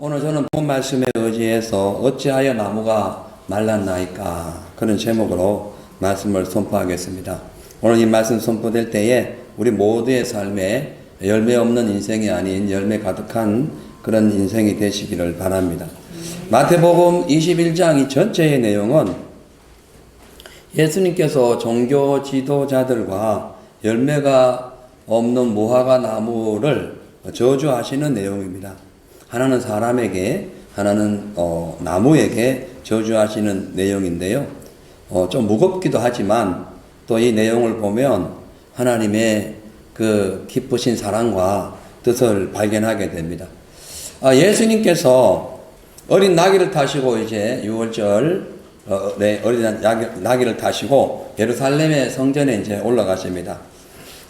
오늘 저는 본 말씀에 의지해서 어찌하여 나무가 말랐나이까 그런 제목으로 말씀을 선포하겠습니다. 오늘 이 말씀 선포될 때에 우리 모두의 삶에 열매 없는 인생이 아닌 열매 가득한 그런 인생이 되시기를 바랍니다. 마태복음 21장 이 전체의 내용은 예수님께서 종교 지도자들과 열매가 없는 무화과 나무를 저주하시는 내용입니다. 하나는 사람에게, 하나는 나무에게 저주하시는 내용인데요. 좀 무겁기도 하지만 또 이 내용을 보면 하나님의 그 기쁘신 사랑과 뜻을 발견하게 됩니다. 예수님께서 어린 나귀를 타시고 이제 6월절 어린 나귀를 타시고 예루살렘의 성전에 이제 올라가십니다.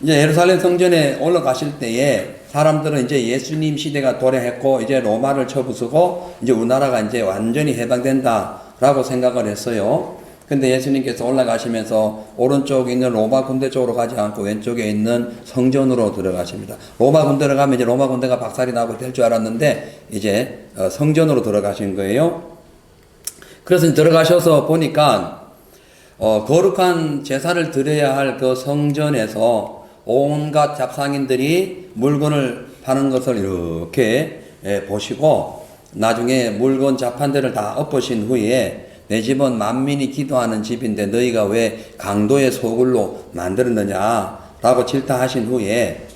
이제 예루살렘 성전에 올라가실 때에 사람들은 이제 예수님 시대가 도래했고 이제 로마를 쳐부수고 이제 우리나라가 이제 완전히 해방된다라고 생각을 했어요. 근데 예수님께서 올라가시면서 오른쪽에 있는 로마 군대 쪽으로 가지 않고 왼쪽에 있는 성전으로 들어가십니다. 로마 군대로 가면 이제 로마 군대가 박살이 나고 될 줄 알았는데 이제 성전으로 들어가신 거예요. 그래서 들어가셔서 보니까 거룩한 제사를 드려야 할 그 성전에서 온갖 잡상인들이 물건을 파는 것을 이렇게 보시고 나중에 물건 자판들을 다 엎으신 후에 내 집은 만민이 기도하는 집인데 너희가 왜 강도의 소굴로 만들었느냐 라고 질타하신 후에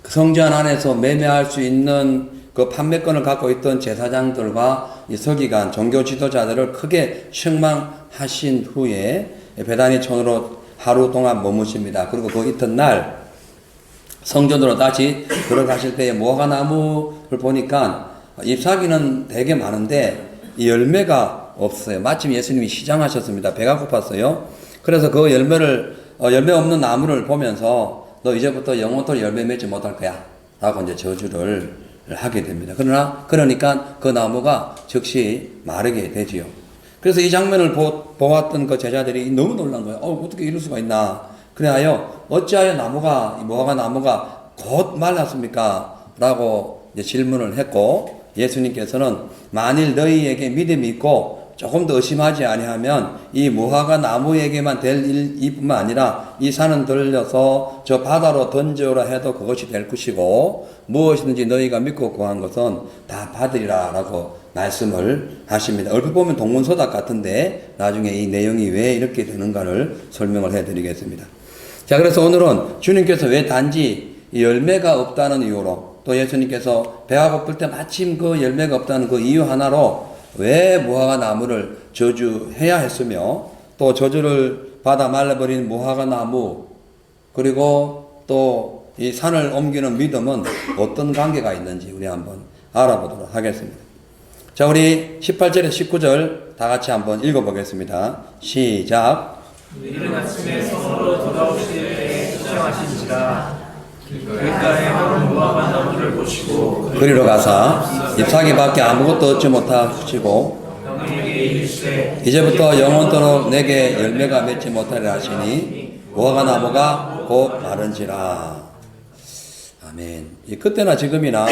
그 성전 안에서 매매할 수 있는 그 판매권을 갖고 있던 제사장들과 이 서기관 종교 지도자들을 크게 책망하신 후에 베다니촌으로 하루 동안 머무십니다. 그리고 그 이튿날 성전으로 다시 들어가실 때에 무화과 나무를 보니까 잎사귀는 되게 많은데 이 열매가 없어요. 마침 예수님이 시장하셨습니다. 배가 고팠어요. 그래서 그 열매 없는 나무를 보면서 너 이제부터 영원토록 열매 맺지 못할 거야 라고 이제 저주를 하게 됩니다. 그러니까 그 나무가 즉시 마르게 되지요. 그래서 이 장면을 보았던 그 제자들이 너무 놀란 거예요. 어떻게 이럴 수가 있나. 그래하여 어찌하여 무화과 나무가 곧 말랐습니까? 라고 이제 질문을 했고 예수님께서는 만일 너희에게 믿음이 있고 조금 더 의심하지 아니하면 이 무화과 나무에게만 될 일뿐만 아니라 이 산은 들려서 저 바다로 던져라 해도 그것이 될 것이고 무엇이든지 너희가 믿고 구한 것은 다 받으리라 라고 말씀을 하십니다. 얼핏 보면 동문서답 같은데 나중에 이 내용이 왜 이렇게 되는가를 설명을 해드리겠습니다. 자, 그래서 오늘은 주님께서 왜 단지 열매가 없다는 이유로 또 예수님께서 배가 고플 때 마침 그 열매가 없다는 그 이유 하나로 왜 무화과 나무를 저주해야 했으며 또 저주를 받아 말라버린 무화과 나무 그리고 또 이 산을 옮기는 믿음은 어떤 관계가 있는지 우리 한번 알아보도록 하겠습니다. 자, 우리 18절에서 19절 다 같이 한번 읽어보겠습니다. 시작. 이른 아침에 성으로 돌아오실 때에 시장하신지라 길가에 한 무화과 나무를 보시고 그리로 가사 잎사귀밖에 아무것도 얻지 못하시고 너희에게 이르시되 이제부터 영원토록 내게 열매가 맺지 못하리라 하시니 무화과 나무가 곧 마른지라. 아멘. 그때나 지금이나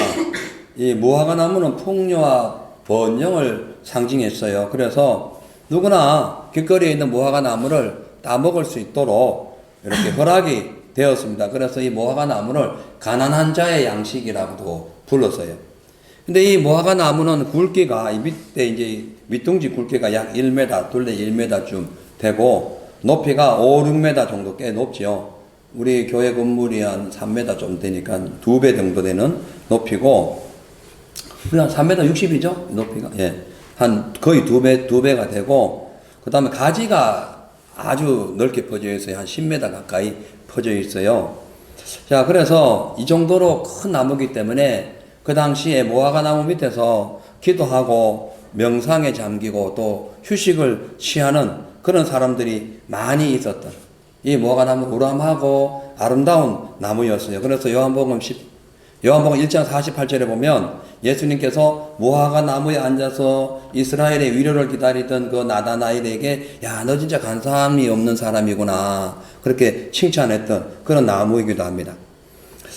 이 무화과 나무는 풍요와 번영을 상징했어요. 그래서 누구나 길거리에 있는 무화과 나무를 따먹을 수 있도록 이렇게 허락이 되었습니다. 그래서 이 무화과 나무를 가난한 자의 양식이라고도 불렀어요. 근데 이 무화과 나무는 굵기가 이 밑에 이제 밑둥지 굵기가 약 1m, 둘레 1m쯤 되고 높이가 5, 6m 정도 꽤 높지요. 우리 교회 건물이 한 3m 좀 되니까 2배 정도 되는 높이고 한 3m 60이죠? 높이가. 예. 한 거의 2배가 되고 그 다음에 가지가 아주 넓게 퍼져 있어요. 한 10m 가까이 퍼져 있어요. 자, 그래서 이 정도로 큰 나무기 때문에 그 당시에 무화과 나무 밑에서 기도하고 명상에 잠기고 또 휴식을 취하는 그런 사람들이 많이 있었던 이 무화과 나무 우람하고 아름다운 나무였어요. 그래서 요한복음 1장 48절에 보면 예수님께서 무화과 나무에 앉아서 이스라엘의 위로를 기다리던 그 나다나엘에게 야, 너 진짜 간사함이 없는 사람이구나 그렇게 칭찬했던 그런 나무이기도 합니다.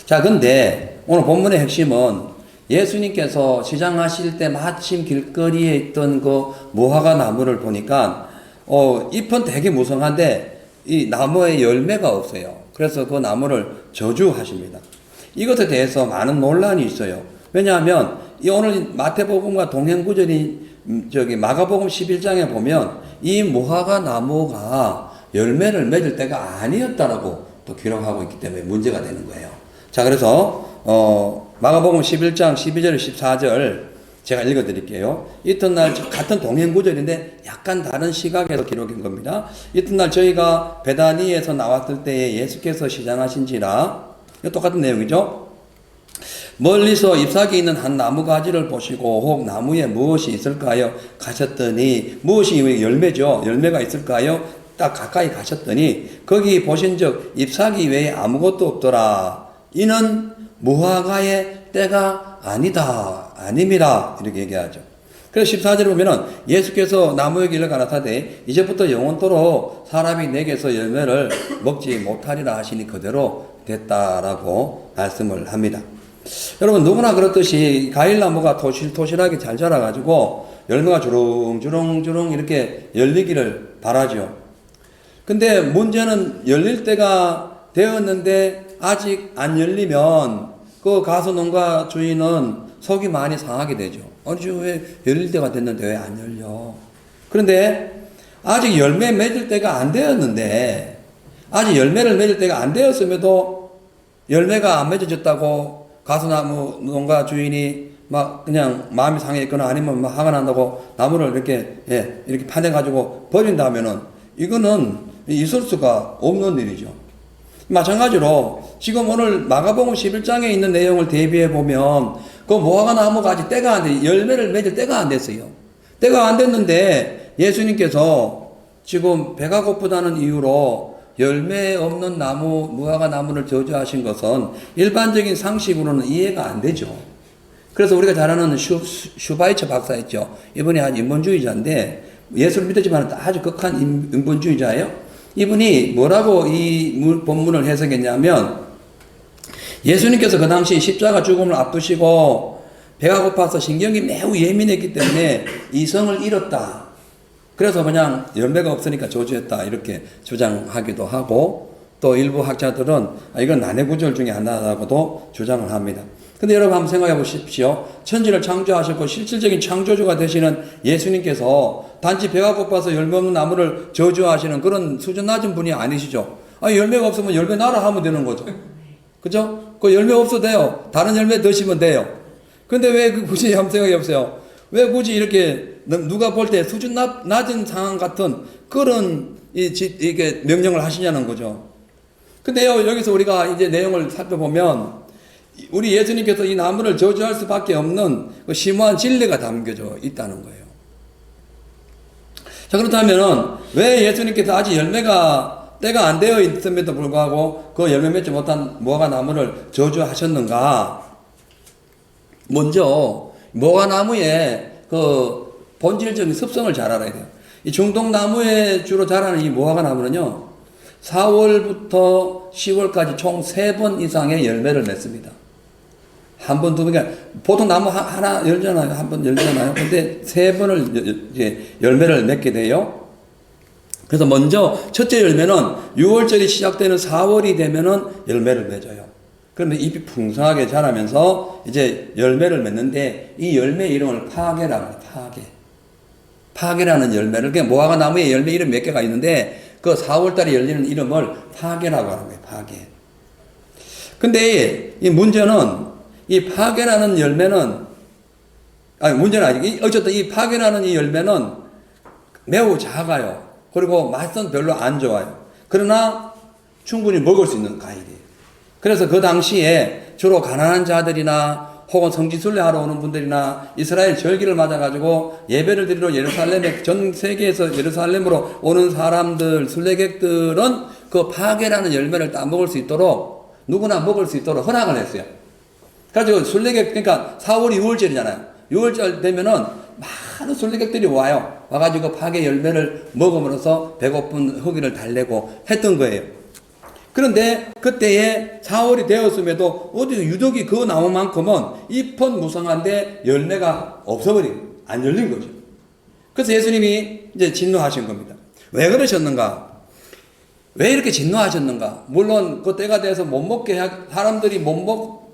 자, 근데 오늘 본문의 핵심은 예수님께서 시장하실 때 마침 길거리에 있던 그 무화과 나무를 보니까 잎은 되게 무성한데 이 나무에 열매가 없어요. 그래서 그 나무를 저주하십니다. 이것에 대해서 많은 논란이 있어요. 왜냐하면 이 오늘 마태복음과 동행 구절이 마가복음 11장에 보면 이 무화과 나무가 열매를 맺을 때가 아니었다라고 또 기록하고 있기 때문에 문제가 되는 거예요. 자, 그래서 마가복음 11장 12절 14절 제가 읽어드릴게요. 이튿날 같은 동행 구절인데 약간 다른 시각에서 기록한 겁니다. 이튿날 저희가 베다니에서 나왔을 때에 예수께서 시장하신지라, 똑같은 내용이죠. 멀리서 잎사귀 있는 한 나무 가지를 보시고 혹 나무에 무엇이 있을까요? 가셨더니, 무엇이 열매죠. 열매가 있을까요? 딱 가까이 가셨더니 거기 보신즉 잎사귀 외에 아무것도 없더라. 이는 무화과의 때가 아님이라 이렇게 얘기하죠. 그래서 14절에 보면은 예수께서 나무에게 일러 가라사대 이제부터 영원토록 사람이 내게서 열매를 먹지 못하리라 하시니 그대로 됐다라고 말씀을 합니다. 여러분, 누구나 그렇듯이 과일나무가 토실토실하게 잘 자라가지고 열매가 주렁주렁 이렇게 열리기를 바라죠. 근데 문제는 열릴 때가 되었는데 아직 안 열리면 그 가수농가 주인은 속이 많이 상하게 되죠. 아니, 왜 열릴 때가 됐는데 왜 안 열려? 그런데 아직 열매 맺을 때가 안 되었는데, 아직 열매를 맺을 때가 안 되었음에도 열매가 안 맺어졌다고 가수나무 농가 주인이 막 그냥 마음이 상해있거나 아니면 막 화가 난다고 나무를 이렇게 파내가지고 버린다면은 이거는 있을 수가 없는 일이죠. 마찬가지로 지금 오늘 마가복음 11장에 있는 내용을 대비해 보면 그 무화과 나무가 아직 때가 안 돼, 열매를 맺을 때가 안 됐어요. 때가 안 됐는데 예수님께서 지금 배가 고프다는 이유로 열매 없는 나무, 무화과 나무를 저주하신 것은 일반적인 상식으로는 이해가 안 되죠. 그래서 우리가 잘 아는 슈바이처 박사 있죠. 이분이 아주 인본주의자인데 예수를 믿었지만 아주 극한 인본주의자예요. 이분이 뭐라고 이 본문을 해석했냐면, 예수님께서 그 당시 십자가 죽음을 앞두시고 배가 고파서 신경이 매우 예민했기 때문에 이성을 잃었다. 그래서 그냥 열매가 없으니까 저주했다 이렇게 주장하기도 하고, 또 일부 학자들은 이건 난해 구절 중에 하나라고도 주장을 합니다. 근데 여러분 한번 생각해 보십시오. 천지를 창조하셨고 실질적인 창조주가 되시는 예수님께서 단지 배가 고파서 열매 없는 나무를 저주하시는 그런 수준 낮은 분이 아니시죠. 열매가 없으면 열매 나라 하면 되는 거죠. 그죠? 그 열매 없어도 돼요. 다른 열매 드시면 돼요. 근데 왜 굳이 한번 생각해 보세요. 왜 굳이 이렇게 누가 볼 때 수준 낮은 상황 같은 그런 이게 명령을 하시냐는 거죠. 근데요, 여기서 우리가 이제 내용을 살펴보면 우리 예수님께서 이 나무를 저주할 수밖에 없는 그 심오한 진리가 담겨져 있다는 거예요. 자, 그렇다면은 왜 예수님께서 아직 열매가 때가 안 되어 있음에도 불구하고 그 열매 맺지 못한 무화과 나무를 저주하셨는가? 먼저 무화과 나무의 그 본질적인 습성을 잘 알아야 돼요. 이 중동 나무에 주로 자라는 이 무화과 나무는요, 4월부터 10월까지 총 3번 이상의 열매를 맺습니다. 한 번, 두 번, 그러니까 보통 나무 하나 열잖아요. 한 번 열잖아요. 근데 3번을 열매를 맺게 돼요. 그래서 먼저 첫째 열매는 6월절이 시작되는 4월이 되면은 열매를 맺어요. 그런데 잎이 풍성하게 자라면서 이제 열매를 맺는데 이 열매 이름을 파게라고 해요. 파게라는 열매를, 그냥 무화과 나무에 열매 이름 몇 개가 있는데 그 4월달에 열리는 이름을 파게라고 하는 거예요. 파게. 근데 이 문제는 이 파게라는 열매는, 문제는 아니고, 어쨌든 이 파게라는 이 열매는 매우 작아요. 그리고 맛은 별로 안 좋아요. 그러나 충분히 먹을 수 있는 과일이에요. 그래서 그 당시에 주로 가난한 자들이나 혹은 성지순례 하러 오는 분들이나 이스라엘 절기를 맞아가지고 예배를 드리러 예루살렘에, 전 세계에서 예루살렘으로 오는 사람들, 순례객들은 그 파게라는 열매를 따먹을 수 있도록, 누구나 먹을 수 있도록 허락을 했어요. 그래가지고 순례객, 그러니까 4월, 6월절이잖아요. 6월절 되면은 많은 순례객들이 와요. 와가지고 파게 열매를 먹음으로써 배고픈 허기를 달래고 했던 거예요. 그런데 그때에 4월이 되었음에도 어디 유독이 그 나무만큼은 잎은 무성한데 열매가 없어버린, 안 열린 거죠. 그래서 예수님이 이제 진노하신 겁니다. 왜 그러셨는가? 왜 이렇게 진노하셨는가? 물론 그 때가 돼서 못 먹게 사람들이 못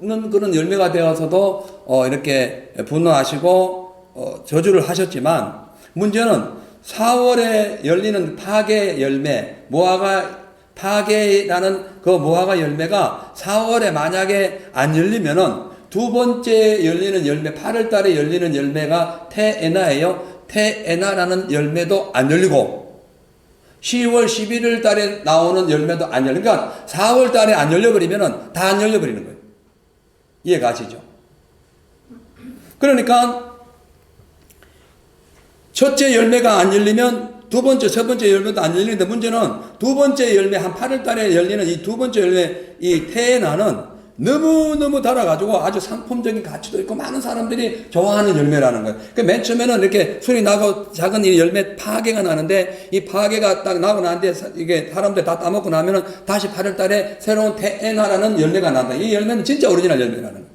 먹는 그런 열매가 되어서도 이렇게 분노하시고 저주를 하셨지만, 문제는 4월에 열리는 파괴 열매, 무화과 파괴라는 그 무화과 열매가 4월에 만약에 안 열리면은 두 번째 열리는 열매, 8월 달에 열리는 열매가 테에나예요. 테에나라는 열매도 안 열리고 10월, 11월 달에 나오는 열매도 안 열리고, 그러니까 4월 달에 안 열려버리면은 다 안 열려버리는 거예요. 이해가 가시죠? 그러니까 첫째 열매가 안 열리면 두 번째, 세 번째 열매도 안 열리는데, 문제는 두 번째 열매, 한 8월 달에 열리는 이 두 번째 열매, 이 테에나는 너무너무 달아가지고 아주 상품적인 가치도 있고 많은 사람들이 좋아하는 열매라는 거예요. 그 맨 처음에는 이렇게 술이 나고 작은 이 열매 파괴가 나는데, 이 파괴가 딱 나고 나는데 이게 사람들 다 따먹고 나면은 다시 8월 달에 새로운 테에나라는 열매가 난다. 이 열매는 진짜 오리지널 열매라는 거예요.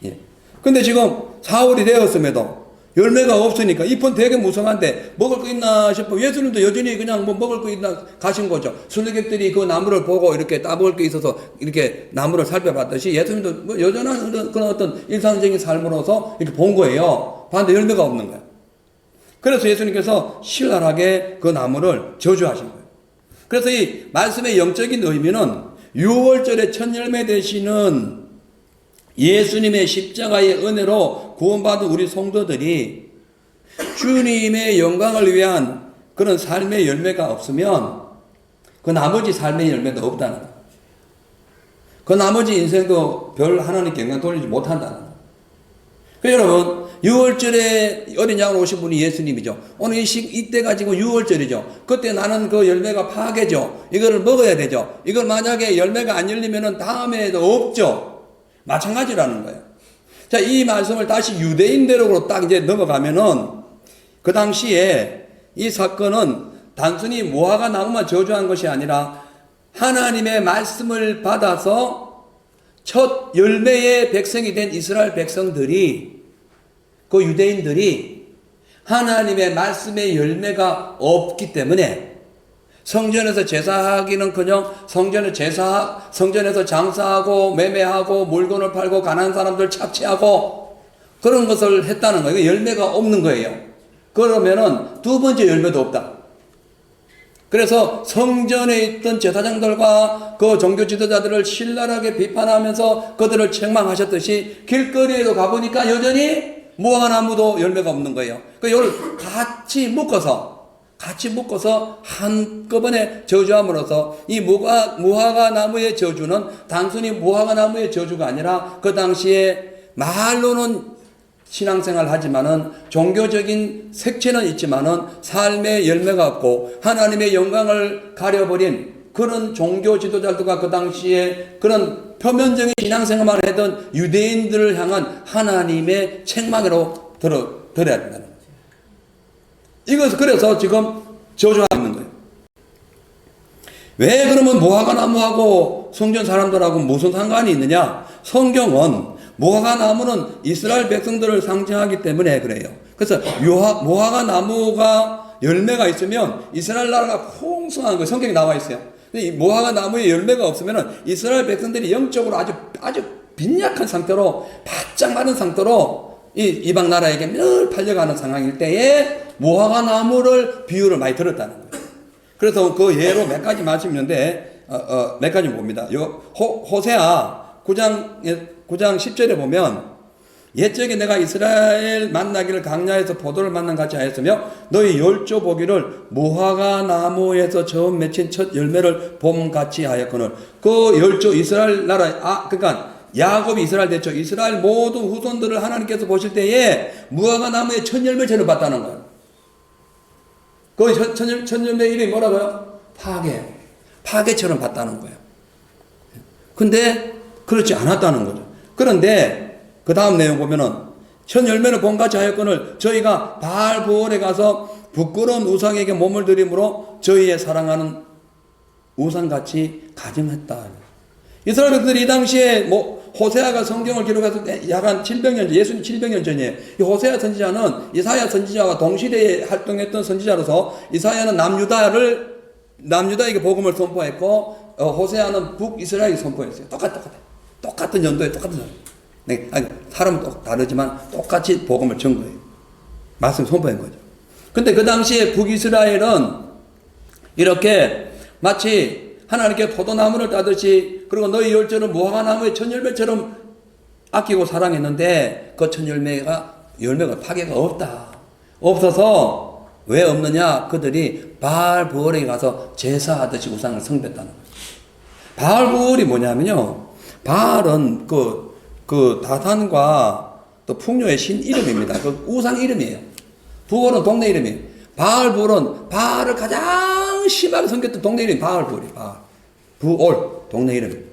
예. 근데 지금 4월이 되었음에도 열매가 없으니까 잎은 되게 무성한데 먹을 거 있나 싶어. 예수님도 여전히 그냥 뭐 먹을 거 있나 가신 거죠. 순례객들이 그 나무를 보고 이렇게 따먹을 게 있어서 이렇게 나무를 살펴봤듯이 예수님도 뭐 여전한 그런 어떤 일상적인 삶으로서 이렇게 본 거예요. 봤는데 열매가 없는 거야. 그래서 예수님께서 신랄하게 그 나무를 저주하신 거예요. 그래서 이 말씀의 영적인 의미는 6월절의 첫 열매 되시는 예수님의 십자가의 은혜로 구원받은 우리 성도들이 주님의 영광을 위한 그런 삶의 열매가 없으면 그 나머지 삶의 열매도 없다는 거예요. 그 나머지 인생도 별 하나님께 영광 돌리지 못한다는 거예요. 그래서 여러분, 6월절에 어린 양으로 오신 분이 예수님이죠. 오늘 이때 가지고 6월절이죠. 그때 나는 그 열매가 파괴죠. 이거를 먹어야 되죠. 이걸 만약에 열매가 안 열리면은 다음에도 없죠. 마찬가지라는 거예요. 자, 이 말씀을 다시 유대인대로 딱 이제 넘어가면은, 그 당시에 이 사건은 단순히 무화과 나무만 저주한 것이 아니라 하나님의 말씀을 받아서 첫 열매의 백성이 된 이스라엘 백성들이, 그 유대인들이 하나님의 말씀의 열매가 없기 때문에 성전에서 제사하기는커녕 성전에서 장사하고 매매하고 물건을 팔고 가난한 사람들 착취하고 그런 것을 했다는 거예요. 열매가 없는 거예요. 그러면은 두 번째 열매도 없다. 그래서 성전에 있던 제사장들과 그 종교 지도자들을 신랄하게 비판하면서 그들을 책망하셨듯이 길거리에도 가보니까 여전히 무화과나무도 열매가 없는 거예요. 이걸 같이 묶어서 한꺼번에 저주함으로써 이 무화과 나무의 저주는 단순히 무화과 나무의 저주가 아니라 그 당시에 말로는 신앙생활 하지만은 종교적인 색채는 있지만은 삶의 열매가 없고 하나님의 영광을 가려버린 그런 종교 지도자들과 그 당시에 그런 표면적인 신앙생활만 하던 유대인들을 향한 하나님의 책망으로 들어야 된다는 거예요. 이것을 그래서 지금 저주하는 거예요. 왜 그러면 무화과 나무하고 성전 사람들하고 무슨 상관이 있느냐? 성경은 무화과 나무는 이스라엘 백성들을 상징하기 때문에 그래요. 그래서 무화과 나무가 열매가 있으면 이스라엘 나라가 풍성한 거예요. 성경에 나와 있어요. 근데 이 무화과 나무에 열매가 없으면 이스라엘 백성들이 영적으로 아주 빈약한 상태로 바짝 마른 상태로 이 이방 나라에게 늘 팔려가는 상황일 때에 무화과 나무를 비유를 많이 들었다는 거예요. 그래서 그 예로 몇 가지 말씀이 있는데 몇 가지 봅니다. 호세아 9장 10절에 보면 옛적에 내가 이스라엘 만나기를 강야에서 포도를 만난 같이 하였으며 너희 열조 보기를 무화과 나무에서 처음 맺힌 첫 열매를 봄같이 하였거늘. 그 열조 이스라엘 나라 그러니까 야곱이 이스라엘 됐죠. 이스라엘 모든 후손들을 하나님께서 보실 때에 무화과 나무의 첫 열매처럼 봤다는 거예요. 그 첫 열매 이름이 뭐라고요? 파괴처럼 봤다는 거예요. 근데 그렇지 않았다는 거죠. 그런데 그 다음 내용 보면은 첫 열매는 봄같이 하였거늘 저희가 바알 부월에 가서 부끄러운 우상에게 몸을 들임으로 저희의 사랑하는 우상같이 가증했다. 이스라엘 백성들이 이 당시에 호세아가 성경을 기록했을 때 약 한 700년, 예수님 700년 전이에요. 이 호세아 선지자는 이사야 선지자와 동시대에 활동했던 선지자로서 이사야는 남유다에게 복음을 선포했고 호세아는 북이스라엘에 선포했어요. 똑같은 연도에 똑같은 사람. 네, 아니, 사람은 다르지만 똑같이 복음을 전 거예요. 말씀 선포한 거죠. 근데 그 당시에 북이스라엘은 이렇게 마치 하나님께 포도나무를 따듯이 그리고 너희 열조를 무화과 나무의 천열매처럼 아끼고 사랑했는데 그 천열매가 파괴가 없어서 왜 없느냐? 그들이 바알부올에 가서 제사하듯이 우상을 숭배했다는 거예요. 바알부올이 뭐냐면요, 바알은 그 다단과 또 풍요의 신 이름입니다. 그 우상 이름이에요. 부올은 동네 이름이에요. 바알부올은 바알을 가장 심하게 섬겼던 동네 이름이 바알부올이에요. 부올 동네 이름.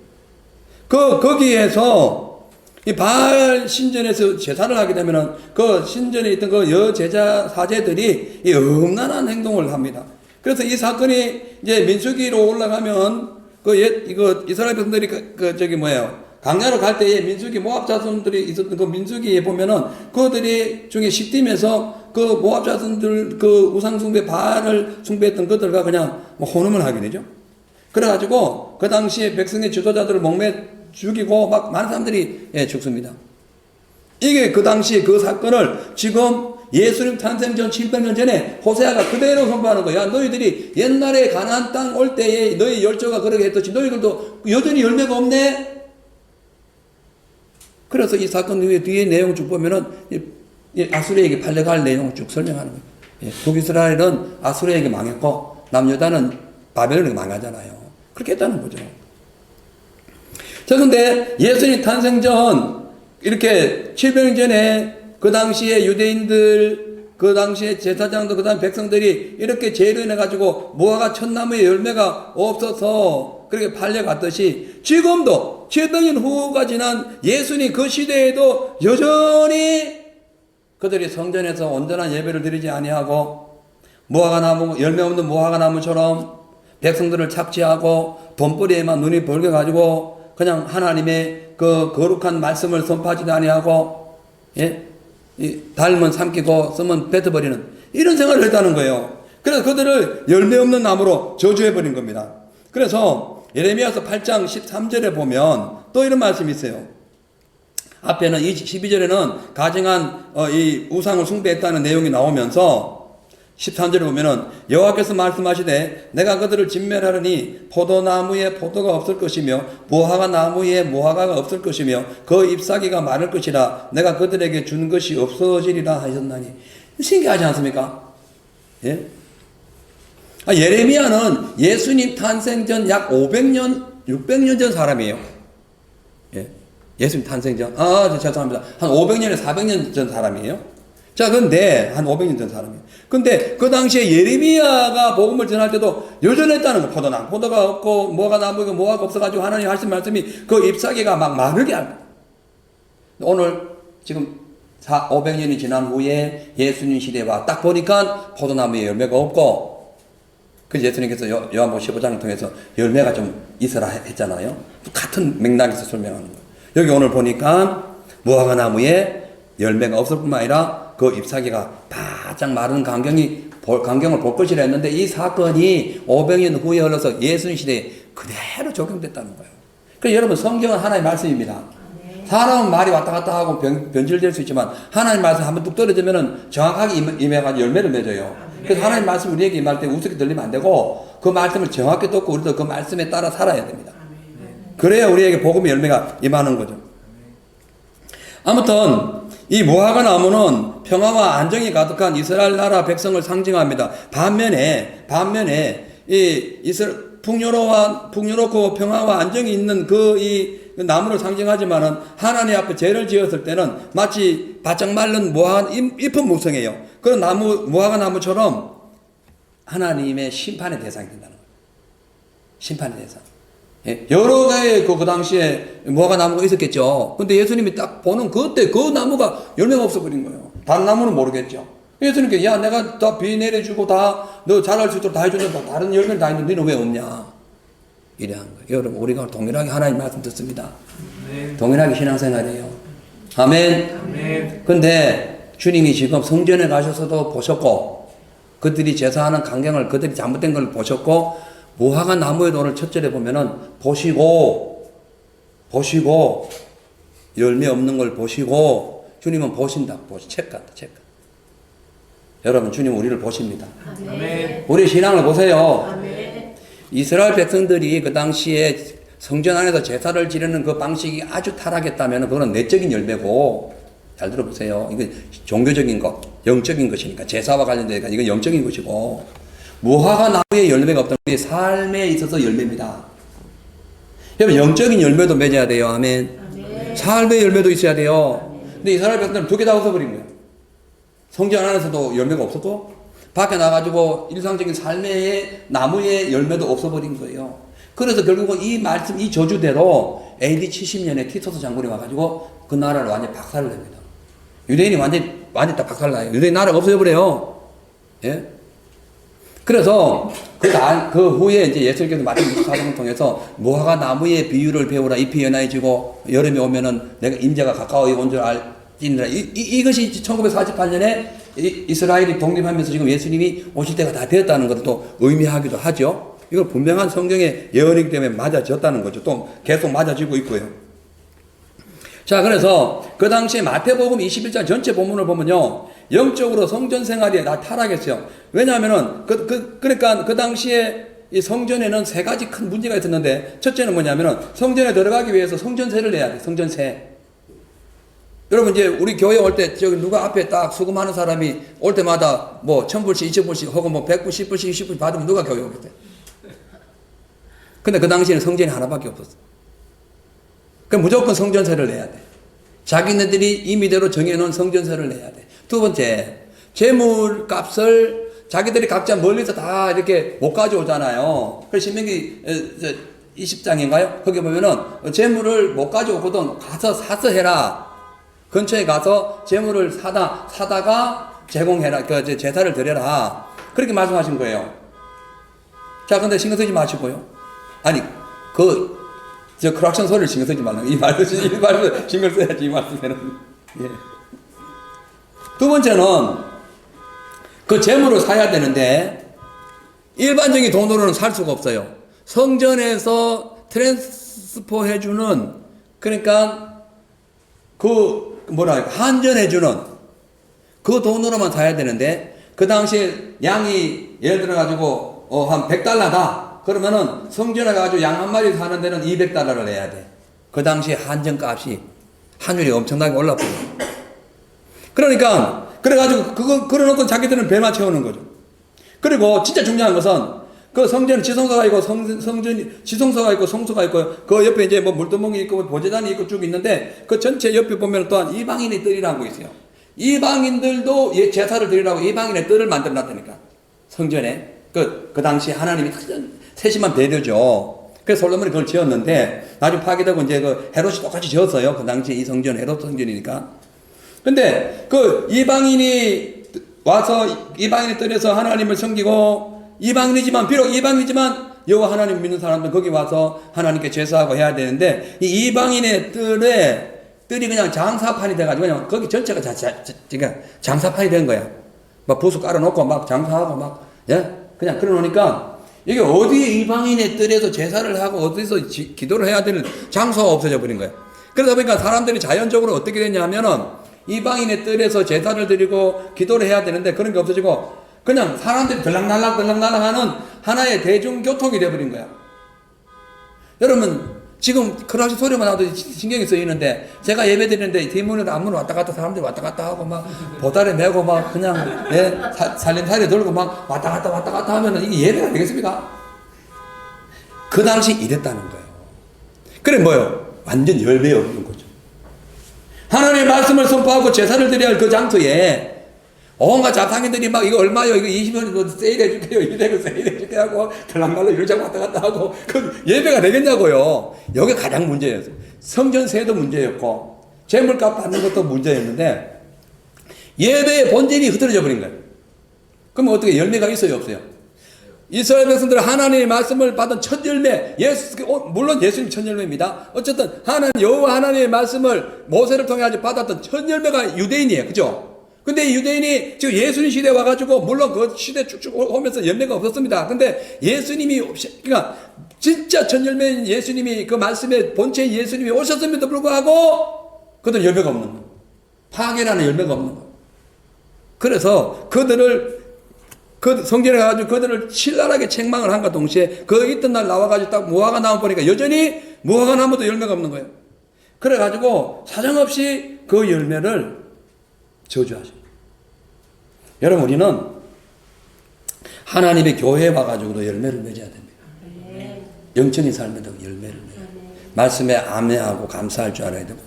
거기에서 이 바알 신전에서 제사를 하게 되면은 그 신전에 있던 그 여제자 사제들이 이 음란한 행동을 합니다. 그래서 이 사건이 이제 민수기로 올라가면 이거 이스라엘 백성들이 강야로 갈 때에 민수기 모압 자손들이 있었던 그 민수기에 보면은 그들이 중에 십팀에서 그 모압 자손들 그 우상 숭배 바알을 숭배했던 그들과 그냥 혼음을 하게 되죠. 그래가지고 그 당시에 백성의 지도자들을 목매 죽이고 막 많은 사람들이 죽습니다. 이게 그 당시 그 사건을 지금 예수님 탄생 전 700년 전에 호세아가 그대로 선포하는 거야. 너희들이 옛날에 가나안 땅 올 때에 너희 열조가 그렇게 했듯이 너희들도 여전히 열매가 없네. 그래서 이 사건 뒤에 내용 쭉 보면은 아수르에게 팔려갈 내용을 쭉 설명하는 거예요. 북이스라엘은 아수르에게 망했고 남유다는 바벨론에게 망하잖아요. 그렇게 했다는 거죠. 자, 근데 예수님 탄생 전 이렇게 700년 전에 그 당시에 유대인들, 그 당시에 제사장들, 그 다음 백성들이 이렇게 죄로 인해가지고 무화과 천나무의 열매가 없어서 그렇게 팔려갔듯이 지금도 700년 후가 지난 예수님 그 시대에도 여전히 그들이 성전에서 온전한 예배를 드리지 아니하고 무화과 나무, 열매 없는 무화과 나무처럼 백성들을 착취하고 돈벌이에만 눈이 벌겨가지고 그냥 하나님의 그 거룩한 말씀을 선포하지도 아니하고 달면 삼키고 쓰면 뱉어버리는 이런 생활을 했다는 거예요. 그래서 그들을 열매 없는 나무로 저주해버린 겁니다. 그래서 예레미야서 8장 13절에 보면 또 이런 말씀이 있어요. 앞에는 12절에는 가증한 이 우상을 숭배했다는 내용이 나오면서 13절에 보면은 여호와께서 말씀하시되 내가 그들을 진멸하려니 포도나무에 포도가 없을 것이며 무화과 나무에 무화과가 없을 것이며 그 잎사귀가 많을 것이라 내가 그들에게 준 것이 없어지리라 하셨나니. 신기하지 않습니까? 예? 예레미야는 예수님 탄생 전 약 500년 600년 전 사람이에요. 예? 예수님 탄생 전 죄송합니다. 한 500년에 400년 전 사람이에요. 자, 근데 한 500년 전 사람이에요. 근데 그 당시에 예레미야가 복음을 전할 때도 여전했다는 거. 포도가 없고 뭐가 나무가 뭐가 없어가지고 하나님 하신 말씀이 그 잎사귀가 막 마르게 합니다. 오늘 지금 500년이 지난 후에 예수님 시대에 와 딱 보니까 포도나무에 열매가 없고, 그 예수님께서 요한복음 15장을 통해서 열매가 좀 있어라 했잖아요. 같은 맥락에서 설명하는 거예요. 여기 오늘 보니까 무화과 나무에 열매가 없을 뿐만 아니라 그 잎사귀가 바짝 마른 광경을 볼 것이라 했는데 이 사건이 500년 후에 흘러서 예수님 시대에 그대로 적용됐다는 거예요. 그러니까 여러분, 성경은 하나님의 말씀입니다. 사람은 말이 왔다 갔다 하고 변질될 수 있지만 하나님의 말씀 한번 뚝 떨어지면은 정확하게 임해가지고 열매를 맺어요. 그래서 하나님의 말씀 우리에게 임할 때 우습게 들리면 안 되고 그 말씀을 정확히 듣고 우리도 그 말씀에 따라 살아야 됩니다. 그래야 우리에게 복음의 열매가 임하는 거죠. 아무튼 이 무화과 나무는 평화와 안정이 가득한 이스라엘 나라 백성을 상징합니다. 반면에 이 풍요롭고 평화와 안정이 있는 이 나무를 상징하지만은 하나님 앞에 죄를 지었을 때는 마치 바짝 마른 무화과 잎은 무성해요. 그런 무화과 나무처럼 하나님의 심판의 대상이 된다는 거예요. 심판의 대상. 여러 개의 그 당시에 무화과 나무가 있었겠죠. 근데 예수님이 딱 보는 그때 그 나무가 열매가 없어버린 거예요. 다른 나무는 모르겠죠. 예수님께 야, 내가 다 비 내려주고 다 너 잘할 수 있도록 다 해줬는데 다른 열매를 다 했는데 너는 왜 없냐? 이래 한 거예요. 여러분, 우리가 동일하게 하나님 말씀 듣습니다. 아멘. 동일하게 신앙생활이에요. 아멘. 아멘. 근데 주님이 지금 성전에 가셔서도 보셨고, 그들이 제사하는 광경을, 그들이 잘못된 걸 보셨고, 무화과 나무에도 오늘 첫 절에 보면은 보시고, 열매 없는 걸 보시고, 주님은 보신다. 책 같다, 책 같다. 여러분, 주님은 우리를 보십니다. 아멘. 우리 신앙을 보세요. 아멘. 이스라엘 백성들이 그 당시에 성전 안에서 제사를 지르는 그 방식이 아주 타락했다면 그거는 내적인 열매고, 잘 들어보세요. 이건 종교적인 것, 영적인 것이니까, 제사와 관련되니까 이건 영적인 것이고, 무화과 나무에 열매가 없다면 우리 삶에 있어서 열매입니다. 여러분, 영적인 열매도 맺어야 돼요. 아멘. 아멘. 삶의 열매도 있어야 돼요. 근데 이스라엘 백성들은 두 개 다 없어버린 거예요. 성전 안에서도 열매가 없었고, 밖에 나가지고 일상적인 삶의 나무의 열매도 없어버린 거예요. 그래서 결국은 이 말씀, 이 저주대로 AD 70년에 티토스 장군이 와가지고 그 나라를 완전히 박살을 냅니다. 유대인이 완전히 다 박살나요. 유대인 나라가 없어져버려요. 예? 그래서 그 후에 이제 예수님께서 마태복음 24장을 통해서 무화과 나무의 비유를 배우라. 잎이 연하해지고 여름에 오면은 내가 임재가 가까이 온 줄 알지니라. 이것이 1948년에 이스라엘이 독립하면서 지금 예수님이 오실 때가 다 되었다는 것을 또 의미하기도 하죠. 이걸 분명한 성경의 예언이기 때문에 맞아졌다는 거죠. 또 계속 맞아지고 있고요. 자, 그래서 그 당시에 마태복음 21장 전체 본문을 보면요, 영적으로 성전 생활이 다 타락했어요. 왜냐하면은 그러니까 그 당시에 이 성전에는 세 가지 큰 문제가 있었는데, 첫째는 뭐냐면은 성전에 들어가기 위해서 성전세를 내야 돼. 성전세. 여러분, 이제 우리 교회 올 때 저기 누가 앞에 딱 수금하는 사람이 올 때마다 뭐 1000불씩 2000불씩 혹은 뭐 100불 10불씩 20불씩 받으면 누가 교회 오겠대? 근데 그 당시에는 성전이 하나밖에 없었어. 그럼 무조건 성전세를 내야 돼. 자기네들이 임의대로 정해놓은 성전세를 내야 돼. 두 번째, 재물값을 자기들이 각자 멀리서 다 이렇게 못 가져오잖아요. 그래서 신명기 20장인가요? 거기 보면은 재물을 못 가져오거든. 가서 사서 해라. 근처에 가서 재물을 사다가 제공해라. 그 제사를 드려라. 그렇게 말씀하신 거예요. 자, 근데 신경 쓰지 마시고요. 아니, 크락션 소리를 신경 쓰지 말라고. 이 말도 신경 써야지, 이 말씀에는. 예. 두 번째는, 그 재물을 사야 되는데, 일반적인 돈으로는 살 수가 없어요. 성전에서 트랜스포 해주는, 그러니까, 한전해주는, 그 돈으로만 사야 되는데, 그 당시에 양이, 예를 들어가지고, 한 100달러다. 그러면은 성전에 가지고 양 한 마리 사는 데는 200달러를 내야 돼. 그 당시에 한정값이 환율이 엄청나게 올랐거든. 그러니까 그래가지고 그래놓고 자기들은 배만 채우는 거죠. 그리고 진짜 중요한 것은 그 성전은 지성소가 있고 지성소가 있고 성소가 있고 그 옆에 이제 뭐 물두멍이 있고 보제단이 있고 쭉 있는데 그 전체 옆에 보면 또한 이방인의 뜰이라는 거 있어요. 이방인들도 제사를 드리라고 이방인의 뜰을 만들어 놨다니까. 성전에. 그 당시에 하나님이 세심한 배려죠. 그래서 솔로몬이 그걸 지었는데, 나중에 파괴되고 이제 그 헤롯이 똑같이 지었어요. 그 당시에 이 성전, 헤롯 성전이니까. 근데 그 이방인이 와서 이방인의 뜰에서 하나님을 섬기고, 비록 이방인이지만 여호와 하나님 믿는 사람들 거기 와서 하나님께 제사하고 해야 되는데, 이 이방인의 뜰이 그냥 장사판이 돼가지고 그냥 거기 전체가 그러니까 장사판이 된 거야. 막 부수 깔아놓고 막 장사하고 막, 예? 그냥 그래 놓으니까 이게 어디에 이방인의 뜰에서 제사를 하고 어디서 기도를 해야 될 장소가 없어져 버린 거예요. 그러다 보니까 사람들이 자연적으로 어떻게 됐냐면은 이방인의 뜰에서 제사를 드리고 기도를 해야 되는데 그런 게 없어지고 그냥 사람들이 들락날락 하는 하나의 대중교통이 돼버린 거야. 여러분, 지금 크락션 소리만 나도 신경이 쓰이는데 제가 예배 드리는데 뒷문에도 앞문 왔다 갔다 사람들이 왔다 갔다 하고 막 보따리 메고 막 그냥 살림살이 들고 막 왔다 갔다 하면은 이게 예배가 되겠습니까? 그 당시 이랬다는 거예요. 그래 뭐요? 완전 열매 없는 거죠. 하나님의 말씀을 선포하고 제사를 드려야 할 그 장소에 온갖 자상인들이 막 이거 얼마요? 이거 20원 세일해 줄게요. 이래고 세일해 줄게 하고 들락날락 이러자고 왔다 갔다 하고 그 예배가 되겠냐고요. 여기 가장 문제였어요. 성전세도 문제였고 재물값 받는 것도 문제였는데 예배의 본질이 흐트러져 버린 거예요. 그럼 어떻게 열매가 있어요? 없어요? 이스라엘 백성들은 하나님의 말씀을 받은 첫 열매, 물론 예수님 첫 열매입니다. 어쨌든 여호와 하나님의 말씀을 모세를 통해 아주 받았던 첫 열매가 유대인이에요. 그죠? 근데 이 유대인이 지금 예수님 시대에 와가지고, 물론 그 시대 쭉쭉 오면서 열매가 없었습니다. 근데 예수님이, 그러니까 진짜 첫 열매인 예수님이, 그 말씀의 본체인 예수님이 오셨음에도 불구하고 그들은 열매가 없는 거예요. 파괴라는 열매가 없는 거예요. 그래서 그 성전에 가가지고 그들을 신랄하게 책망을 한과 동시에 그 이튿날 나와가지고 딱 무화과 나무 보니까 여전히 무화과 나무도 열매가 없는 거예요. 그래가지고 사정없이 그 열매를 저주하십니다. 여러분, 우리는 하나님의 교회에 와가지고도 열매를 맺어야 됩니다. 영적인 삶에도 열매를 맺어야 됩니다. 말씀에 아멘하고 감사할 줄 알아야 되고,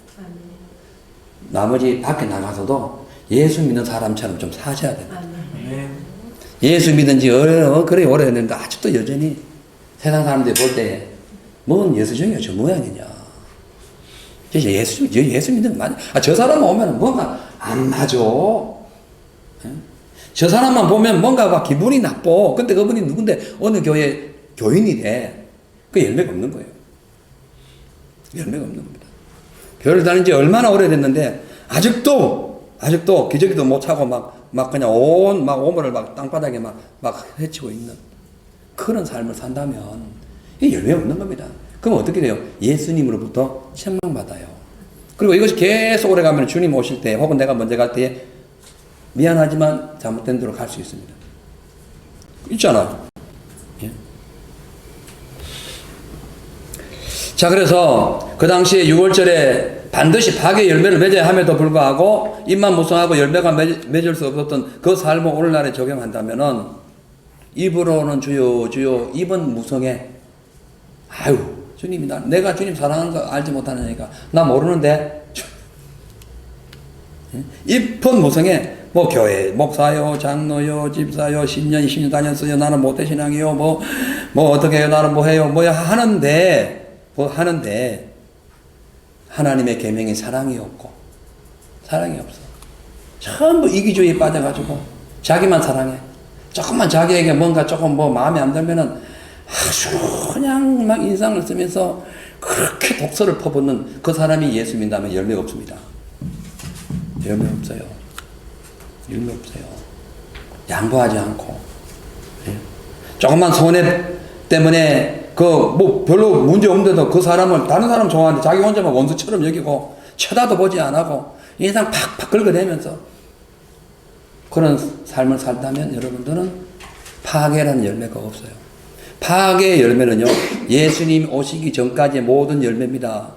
나머지 밖에 나가서도 예수 믿는 사람처럼 좀 사셔야 됩니다. 예수 믿은 지 그래 오래 했는데 아직도 여전히 세상 사람들이 볼 때 뭔 예수쟁이가 저 모양이냐. 예수 믿는 거 맞아. 저 사람 오면 뭔가 안 맞아. 저 사람만 보면 뭔가 막 기분이 나빠. 근데 그분이 누군데 어느 교회 교인이래. 그 열매가 없는 거예요. 열매가 없는 겁니다. 교회를 다닌 지 얼마나 오래됐는데 아직도 기저귀도 못 차고 막 그냥 오물을 막 땅바닥에 막 헤치고 있는 그런 삶을 산다면 이 열매 없는 겁니다. 그럼 어떻게 돼요? 예수님으로부터 책망받아요. 그리고 이것이 계속 오래 가면 주님 오실 때 혹은 내가 먼저 갈 때에 미안하지만 잘못된 대로 갈 수 있습니다. 있잖아요. 예? 자, 그래서 그 당시에 6월절에 반드시 박의 열매를 맺어야 함에도 불구하고 입만 무성하고 열매가 맺을 수 없었던 그 삶을 오늘날에 적용한다면은 입으로는 주여 주여, 입은 무성해. 아유, 주님이 내가 주님 사랑하는 거 알지 못하느니까 나 모르는데. 입은 무성해. 뭐 교회 목사요, 장로요, 집사요, 10년 20년 다녔어요. 나는 모태신앙이요. 뭐 어떻게 해요? 나는 뭐 해요? 뭐야 하는데 하나님의 계명이 사랑이 없고, 사랑이 없어. 전부 이기주의에 빠져가지고 자기만 사랑해. 조금만 자기에게 뭔가 조금 마음에 안 들면은 아주 그냥 막 인상을 쓰면서 그렇게 독서를 퍼붓는 그 사람이 예수 믿다면 열매가 없습니다. 열매 없어요. 열매 없어요. 양보하지 않고, 예. 조금만 손해 때문에 별로 문제 없는데도 그 사람을 다른 사람 좋아하는데 자기 혼자만 원수처럼 여기고 쳐다도 보지 않고 인상 팍팍 긁어대면서 그런 삶을 살다면 여러분들은 파괴라는 열매가 없어요. 파괴의 열매는요, 예수님 오시기 전까지의 모든 열매입니다.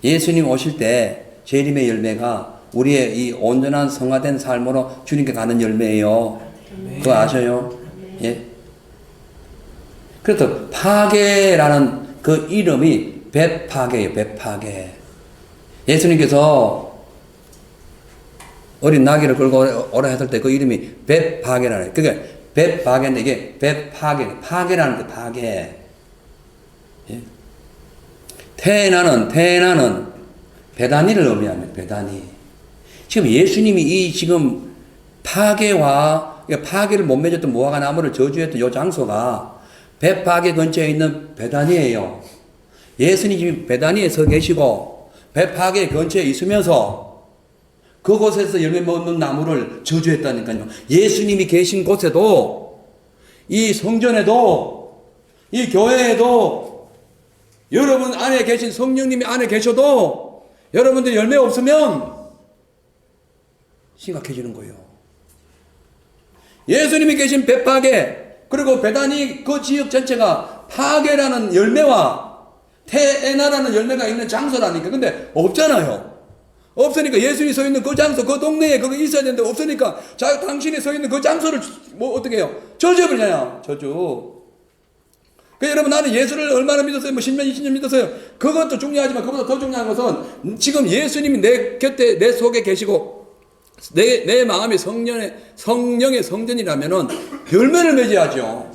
예수님 오실 때 재림의 열매가 우리의 이 온전한 성화된 삶으로 주님께 가는 열매예요. 그거 아셔요? 예. 그래서 파괴라는 그 이름이 배파괴예요. 배파괴. 예수님께서 어린 나귀를 끌고 오라 했을 때 그 이름이 배파괴라는, 그게 배파괴인데 이게 배파괴, 파괴라는 게 파괴. 예? 태나는 배다니를 의미합니다. 배다니. 지금 예수님이 지금 파괴를 못 맺었던 무화과 나무를 저주했던 이 장소가 배파괴 근처에 있는 베다니예요. 예수님이 지금 베다니에 서 계시고 배파괴 근처에 있으면서 그곳에서 열매 맺는 나무를 저주했다니까요. 예수님이 계신 곳에도, 이 성전에도, 이 교회에도, 여러분 안에 계신 성령님이 안에 계셔도 여러분들 열매 없으면 심각해지는 거예요. 예수님이 계신 배파괴, 그리고 베다니 그 지역 전체가 파괴라는 열매와 테에나라는 열매가 있는 장소라니까. 근데 없잖아요. 없으니까 예수님이 서 있는 그 장소, 그 동네에 그거 있어야 되는데 없으니까 당신이 서 있는 그 장소를 어떻게 해요? 저주해버리잖아요. 저주. 여러분, 나는 예수를 얼마나 믿었어요? 10년, 20년 믿었어요. 그것도 중요하지만 그보다 더 중요한 것은 지금 예수님이 내 곁에, 내 속에 계시고 내 마음이 성령의 성전이라면은 열매를 맺어야죠.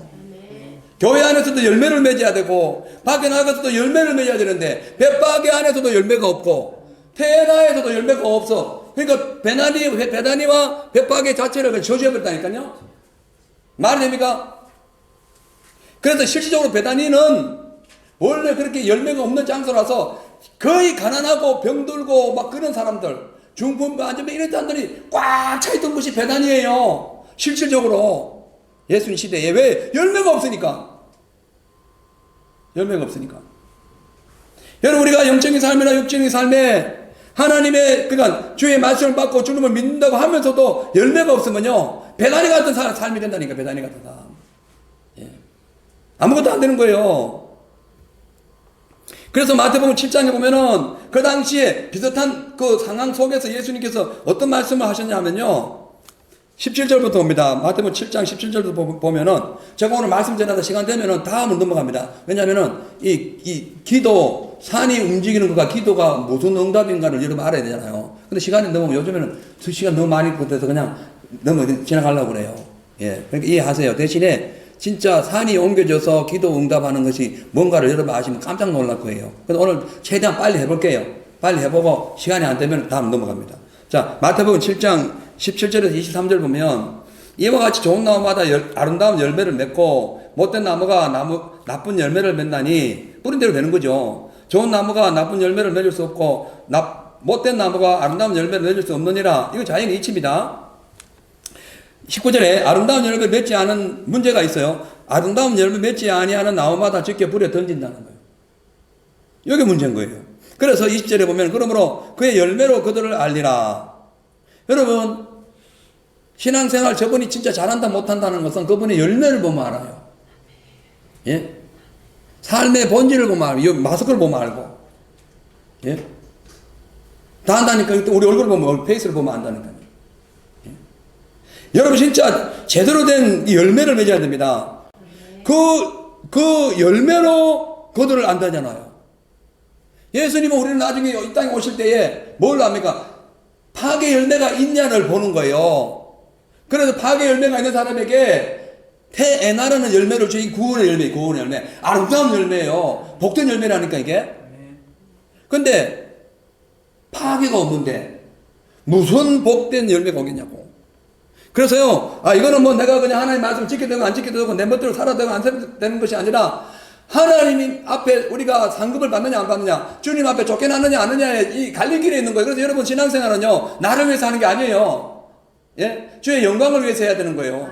교회 안에서도 열매를 맺어야 되고, 밖에 나가서도 열매를 맺어야 되는데, 배파괴 안에서도 열매가 없고, 테에나에서도 열매가 없어. 그러니까 배다니와 배파괴 자체를 저주해버렸다니까요. 말이 됩니까? 그래서 실질적으로 베다니는 원래 그렇게 열매가 없는 장소라서 거의 가난하고 병들고 막 그런 사람들, 중풍 안전병 이런 사람들이 꽉 차있던 곳이 베다니예요. 실질적으로 예수님 시대에. 왜? 열매가 없으니까. 열매가 없으니까. 여러분, 우리가 영적인 삶이나 육적인 삶에 하나님의, 그러니까 주의 말씀을 받고 주님을 믿는다고 하면서도 열매가 없으면요, 베다니 같은 삶이 된다니까. 베다니 같은 삶. 예. 아무것도 안 되는 거예요. 그래서 마태복음 7장에 보면은 그 당시에 비슷한 그 상황 속에서 예수님께서 어떤 말씀을 하셨냐면요, 17절부터 봅니다. 마태복음 7장 17절부터 보면은, 제가 오늘 말씀 전하다 시간 되면은 다음으로 넘어갑니다. 왜냐면은 이 기도, 산이 움직이는 것과 기도가 무슨 응답인가를 여러분 알아야 되잖아요. 근데 시간이 너무, 요즘에는 2시간 너무 많이 걸려서 그냥 너무 지나가려고 그래요. 예. 그러니까 이해하세요. 대신에 진짜 산이 옮겨져서 기도 응답하는 것이 뭔가를 여러분 아시면 깜짝 놀랄 거예요. 그래서 오늘 최대한 빨리 해볼게요. 빨리 해보고 시간이 안 되면 다음 넘어갑니다. 자, 마태복음 7장 17절에서 23절 보면, 이와 같이 좋은 나무마다 아름다운 열매를 맺고 못된 나무가 나쁜 열매를 맺나니, 뿌린 대로 되는 거죠. 좋은 나무가 나쁜 열매를 맺을 수 없고 못된 나무가 아름다운 열매를 맺을 수 없느니라. 이거 자연의 이치입니다. 19절에 아름다운 열매 맺지 않은 문제가 있어요. 아름다운 열매 맺지 아니하는 나무마다 적게 불에 던진다는 거예요. 이게 문제인 거예요. 그래서 20절에 보면, 그러므로 그의 열매로 그들을 알리라. 여러분, 신앙생활 저분이 진짜 잘한다 못한다는 것은 그분의 열매를 보면 알아요. 예? 삶의 본질을 보면 알고, 마스크를 보면 알고, 예? 다 안다니까. 우리 얼굴을 보면, 페이스를 보면 안다니까요. 예? 여러분, 진짜 제대로 된 열매를 맺어야 됩니다. 그 열매로 그들을 안다잖아요. 예수님은 우리는 나중에 이 땅에 오실 때에 뭘 합니까? 파괴 열매가 있냐를 보는 거예요. 그래서 파괴 열매가 있는 사람에게 테에나라는 열매를 주인 구원의 열매. 아름다운 열매예요. 복된 열매라니까, 이게. 근데 파괴가 없는데 무슨 복된 열매가 오겠냐고. 그래서요, 이거는 뭐 내가 그냥 하나님 말씀 지켜야 되고 안 지켜야 되고 내 멋대로 살아야 되고 안 살아야 되는 것이 아니라, 하나님 앞에 우리가 상급을 받느냐 안 받느냐, 주님 앞에 쫓겨나느냐 안 하느냐의 이 갈림길에 있는 거예요. 그래서 여러분, 신앙생활은요, 나를 위해서 하는 게 아니에요. 예? 주의 영광을 위해서 해야 되는 거예요.